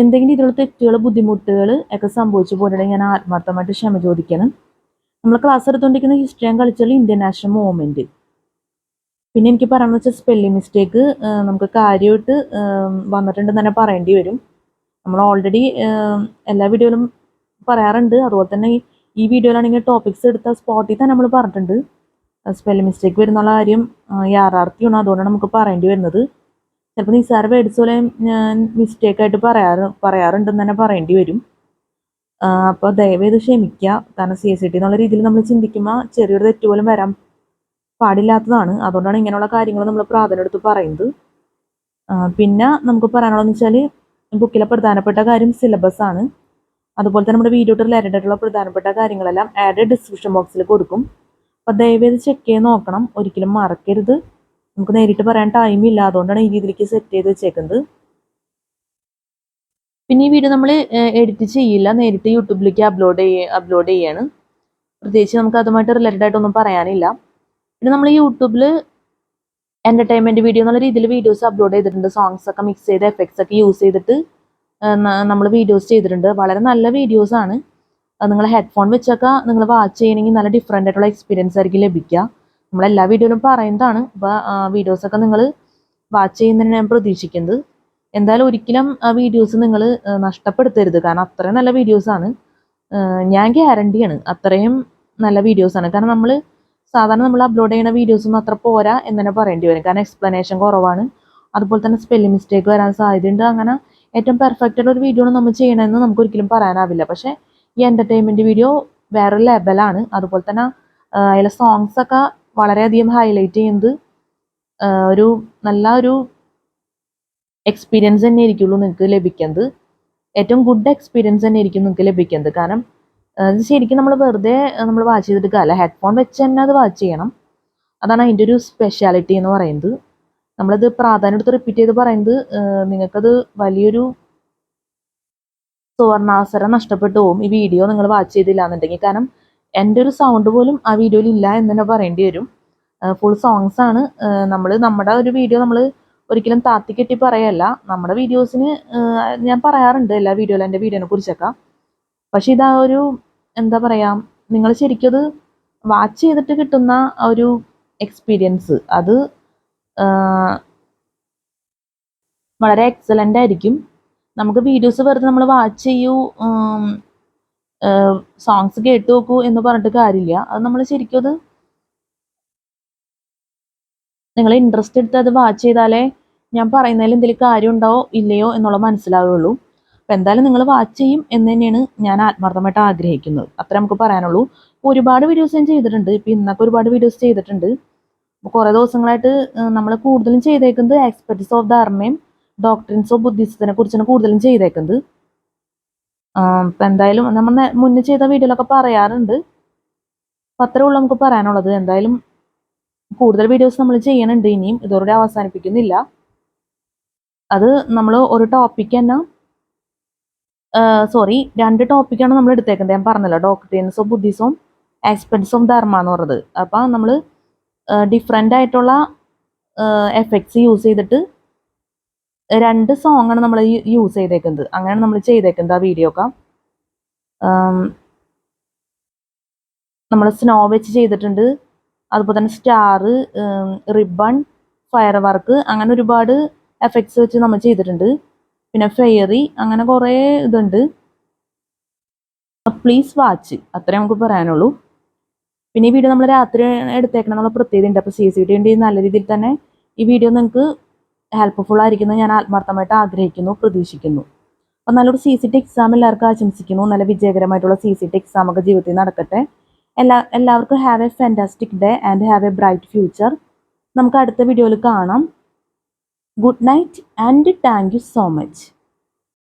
എന്തെങ്കിലും രീതിയിലുള്ള തെറ്റുകൾ, ബുദ്ധിമുട്ടുകൾ ഒക്കെ സംഭവിച്ചു പോയിട്ടുണ്ടെങ്കിൽ ഞാൻ ആത്മാർത്ഥമായിട്ട് ക്ഷമ ചോദിക്കണം. നമ്മൾ ക്ലാസ് എടുത്തുകൊണ്ടിരിക്കുന്ന history and cultural Indian national movement. പിന്നെ എനിക്ക് പറയാമെന്ന് വെച്ചാൽ സ്പെല്ലിംഗ് മിസ്റ്റേക്ക് നമുക്ക് കാര്യമായിട്ട് വന്നിട്ടുണ്ടെന്ന് തന്നെ പറയേണ്ടി വരും. നമ്മൾ ഓൾറെഡി എല്ലാ വീഡിയോയിലും പറയാറുണ്ട്. അതുപോലെ തന്നെ ഈ വീഡിയോയിലാണെങ്കിൽ ടോപ്പിക്സ് എടുത്ത സ്പോട്ടിൽ തന്നെ നമ്മൾ പറഞ്ഞിട്ടുണ്ട്. സ്പെല്ലിംഗ് മിസ്റ്റേക്ക് വരുന്നുള്ള കാര്യം യാഥാർത്ഥ്യമാണ്, അതുകൊണ്ടാണ് നമുക്ക് പറയേണ്ടി വരുന്നത്. ചിലപ്പോൾ നിസ്സാര വേർഡ്സ് പോലെ ഞാൻ മിസ്റ്റേക്കായിട്ട് പറയാറുണ്ടെന്ന് തന്നെ പറയേണ്ടി വരും. അപ്പോൾ ദയവേത് ക്ഷമിക്കുക. കാരണം CST എന്നുള്ള രീതിയിൽ നമ്മൾ ചിന്തിക്കുമ്പോൾ ചെറിയൊരു തെറ്റ് പോലും വരാൻ പാടില്ലാത്തതാണ്. അതുകൊണ്ടാണ് ഇങ്ങനെയുള്ള കാര്യങ്ങൾ നമ്മൾ പ്രാധാന്യം എടുത്ത് പറയുന്നത്. പിന്നെ നമുക്ക് പറയാനുള്ളതെന്ന് വെച്ചാൽ ബുക്കിലെ പ്രധാനപ്പെട്ട കാര്യം സിലബസ് ആണ്. അതുപോലെ തന്നെ നമ്മുടെ വീഡിയോ റിലേറ്റഡ് ആയിട്ടുള്ള പ്രധാനപ്പെട്ട കാര്യങ്ങളെല്ലാം ആഡ് ഡിസ്ക്രിപ്ഷൻ ബോക്സിൽ കൊടുക്കും. അപ്പോൾ ദയവേത് ചെക്ക് ചെയ്ത് നോക്കണം, ഒരിക്കലും മറക്കരുത്. നമുക്ക് നേരിട്ട് പറയാൻ ടൈമില്ല, അതുകൊണ്ടാണ് ഈ രീതിയിലേക്ക് സെറ്റ് ചെയ്ത് വെച്ചേക്കുന്നത്. പിന്നെ ഈ വീഡിയോ നമ്മൾ എഡിറ്റ് ചെയ്യില്ല, നേരിട്ട് യൂട്യൂബിലേക്ക് അപ്ലോഡ് ചെയ്യാണ്. പ്രത്യേകിച്ച് നമുക്ക് അതുമായിട്ട് റിലേറ്റഡ് ആയിട്ടൊന്നും പറയാനില്ല. പിന്നെ നമ്മൾ യൂട്യൂബിൽ എൻ്റർടൈൻമെൻറ്റ് വീഡിയോ എന്നുള്ള രീതിയിൽ വീഡിയോസ് അപ്ലോഡ് ചെയ്തിട്ടുണ്ട്. സോങ്സ് ഒക്കെ മിക്സ് ചെയ്ത് എഫക്ട്സ് ഒക്കെ യൂസ് ചെയ്തിട്ട് നമ്മൾ വീഡിയോസ് ചെയ്തിട്ടുണ്ട്. വളരെ നല്ല വീഡിയോസാണ്. നിങ്ങൾ ഹെഡ്ഫോൺ വെച്ചൊക്കെ നിങ്ങൾ വാച്ച് ചെയ്യണമെങ്കിൽ നല്ല ഡിഫറെൻ്റ് ആയിട്ടുള്ള എക്സ്പീരിയൻസ് ആയിരിക്കും ലഭിക്കുക. നമ്മളെല്ലാ വീഡിയോയിലും പറയുന്നതാണ്. അപ്പോൾ വീഡിയോസൊക്കെ നിങ്ങൾ വാച്ച് ചെയ്യുന്നതിന് ഞാൻ പ്രതീക്ഷിക്കുന്നത്. എന്തായാലും ഒരിക്കലും ആ വീഡിയോസ് നിങ്ങൾ നഷ്ടപ്പെടുത്തരുത്, കാരണം അത്രയും നല്ല വീഡിയോസാണ്. ഞാൻ ഗ്യാരണ്ടിയാണ് അത്രയും നല്ല വീഡിയോസാണ്. കാരണം സാധാരണ നമ്മൾ അപ്ലോഡ് ചെയ്യുന്ന വീഡിയോസൊന്നും അത്ര പോരാ എന്ന് തന്നെ പറയേണ്ടി വരും. കാരണം എക്സ്പ്ലനേഷൻ കുറവാണ്, അതുപോലെ തന്നെ സ്പെല്ലിംഗ് മിസ്റ്റേക്ക് വരാൻ സാധ്യതയുണ്ട്. അങ്ങനെ ഏറ്റവും പെർഫെക്റ്റ് ആയിട്ട് ഒരു വീഡിയോ ആണ് നമ്മൾ ചെയ്യണമെന്ന് നമുക്ക് ഒരിക്കലും പറയാനാവില്ല. പക്ഷേ ഈ എൻ്റർടൈൻമെൻറ്റ് വീഡിയോ വേറെ ലെവലാണ്. അതുപോലെ തന്നെ അതിലെ സോങ്സൊക്കെ വളരെയധികം ഹൈലൈറ്റ് ചെയ്യുന്നത് ഒരു നല്ല ഒരു എക്സ്പീരിയൻസ് തന്നെ ആയിരിക്കുള്ളൂ നിങ്ങൾക്ക് ലഭിക്കുന്നത്. ഏറ്റവും ഗുഡ് എക്സ്പീരിയൻസ് തന്നെ ആയിരിക്കും നിങ്ങൾക്ക് ലഭിക്കുന്നത്. കാരണം ഇത് ശരിക്കും നമ്മൾ വെറുതെ നമ്മൾ വാച്ച് ചെയ്തിട്ട് കാര്യമില്ല, ഹെഡ്ഫോൺ വെച്ച് തന്നെ അത് വാച്ച് ചെയ്യണം. അതാണ് അതിൻ്റെ ഒരു സ്പെഷ്യാലിറ്റി എന്ന് പറയുന്നത്. നമ്മളിത് പ്രാധാന്യം എടുത്ത് റിപ്പീറ്റ് ചെയ്ത് പറയുന്നത് നിങ്ങൾക്കത് വലിയൊരു സുവർണാവസരം നഷ്ടപ്പെട്ടു പോകും ഈ വീഡിയോ നിങ്ങൾ വാച്ച് ചെയ്തില്ല എന്നുണ്ടെങ്കിൽ. കാരണം എൻ്റെ ഒരു സൗണ്ട് പോലും ആ വീഡിയോയിൽ ഇല്ല എന്ന് തന്നെ പറയേണ്ടി വരും. ഫുൾ സോങ്സ് ആണ്. നമ്മുടെ ഒരു വീഡിയോ നമ്മൾ ഒരിക്കലും താത്തിക്കെട്ടി പറയല്ല. നമ്മുടെ വീഡിയോസിന് ഞാൻ പറയാറുണ്ട് എല്ലാ വീഡിയോയിലും എൻ്റെ വീഡിയോനെ കുറിച്ചൊക്കെ. പക്ഷെ ഇതാ ഒരു എന്താ പറയുക, നിങ്ങൾ ശരിക്കും അത് വാച്ച് ചെയ്തിട്ട് കിട്ടുന്ന ഒരു എക്സ്പീരിയൻസ് അത് വളരെ എക്സലൻ്റ് ആയിരിക്കും. നമുക്ക് വീഡിയോസ് വെറുതെ നമ്മൾ വാച്ച് ചെയ്യൂ, സോങ്സ് കേട്ട് നോക്കൂ എന്ന് പറഞ്ഞിട്ട് കാര്യമില്ല. അത് നമ്മൾ ശരിക്കും അത് നിങ്ങൾ ഇൻട്രസ്റ്റ് എടുത്ത് അത് വാച്ച് ചെയ്താലേ ഞാൻ പറയുന്നതിൽ എന്തെങ്കിലും കാര്യം ഉണ്ടാവോ ഇല്ലയോ എന്നുള്ളത് മനസ്സിലാവുകയുള്ളൂ. അപ്പോൾ എന്തായാലും നിങ്ങൾ വാച്ച് ചെയ്യും എന്ന് തന്നെയാണ് ഞാൻ ആത്മാർത്ഥമായിട്ട് ആഗ്രഹിക്കുന്നത്. അത്ര നമുക്ക് പറയാനുള്ളൂ. ഒരുപാട് വീഡിയോസ് ഞാൻ ചെയ്തിട്ടുണ്ട്. ഇപ്പോൾ ഇന്നൊക്കെ ഒരുപാട് വീഡിയോസ് ചെയ്തിട്ടുണ്ട്. അപ്പോൾ കുറേ ദിവസങ്ങളായിട്ട് നമ്മൾ കൂടുതലും ചെയ്തേക്കുന്നത് എക്സ്പെർട്സ് ഓഫ് ധർമ്മയും ഡോക്ട്രിൻസ് ഓഫ് ബുദ്ധിസത്തിനെ കുറിച്ചാണ് കൂടുതലും ചെയ്തേക്കുന്നത്. അപ്പം എന്തായാലും നമ്മൾ മുന്നേ ചെയ്ത വീഡിയോയിലൊക്കെ പറയാറുണ്ട്. അപ്പം അത്രേ ഉള്ളൂ നമുക്ക് പറയാനുള്ളത്. എന്തായാലും കൂടുതൽ വീഡിയോസ് നമ്മൾ ചെയ്യണുണ്ട് ഇനിയും, ഇതോടെ അവസാനിപ്പിക്കുന്നില്ല. അത് നമ്മൾ ഒരു ടോപ്പിക്ക് തന്നെ രണ്ട് ടോപ്പിക്കാണ് നമ്മൾ എടുത്തേക്കുന്നത്. ഞാൻ പറഞ്ഞല്ലോ, ഡോക്ട്രിൻസ് ഓഫ് ബുദ്ധിസവും എക്സ്പെർട്സ് ഓഫ് ധർമ്മ എന്ന് പറഞ്ഞത്. അപ്പം നമ്മൾ ഡിഫറെൻ്റ് ആയിട്ടുള്ള എഫക്ട്സ് യൂസ് ചെയ്തിട്ട് 2 സോങ്ങാണ് നമ്മൾ യൂസ് ചെയ്തേക്കുന്നത്. അങ്ങനെയാണ് നമ്മൾ ചെയ്തേക്കുന്നത് ആ വീഡിയോ ഒക്കെ. നമ്മൾ സ്നോ വെച്ച് ചെയ്തിട്ടുണ്ട്, അതുപോലെ തന്നെ സ്റ്റാർ, റിബൺ, ഫയർ വർക്ക്, അങ്ങനെ ഒരുപാട് എഫക്ട്സ് വെച്ച് നമ്മൾ ചെയ്തിട്ടുണ്ട്. പിന്നെ ഫെയറി, അങ്ങനെ കുറേ ഇതുണ്ട്. പ്ലീസ് വാച്ച്, അത്രേ നമുക്ക് പറയാനുള്ളൂ. പിന്നെ ഈ വീഡിയോ നമ്മൾ രാത്രി എടുത്തേക്കണം എന്നുള്ള പ്രത്യേകത ഉണ്ട്. അപ്പോൾ CCTV നല്ല രീതിയിൽ തന്നെ ഈ വീഡിയോ നിങ്ങൾക്ക് ഹെൽപ്ഫുൾ ആയിരിക്കുന്നു ഞാൻ ആത്മാർത്ഥമായിട്ട് ആഗ്രഹിക്കുന്നു, പ്രതീക്ഷിക്കുന്നു. അപ്പോൾ നല്ലൊരു CCT എക്സാം എല്ലാവർക്കും ആശംസിക്കുന്നു. നല്ല വിജയകരമായിട്ടുള്ള CCT എക്സാം ഒക്കെ ജീവിതത്തിൽ നടക്കട്ടെ. എല്ലാവർക്കും have A fantastic day and have A bright future. നമുക്ക് അടുത്ത വീഡിയോയിൽ കാണാം. Good night and thank you so much.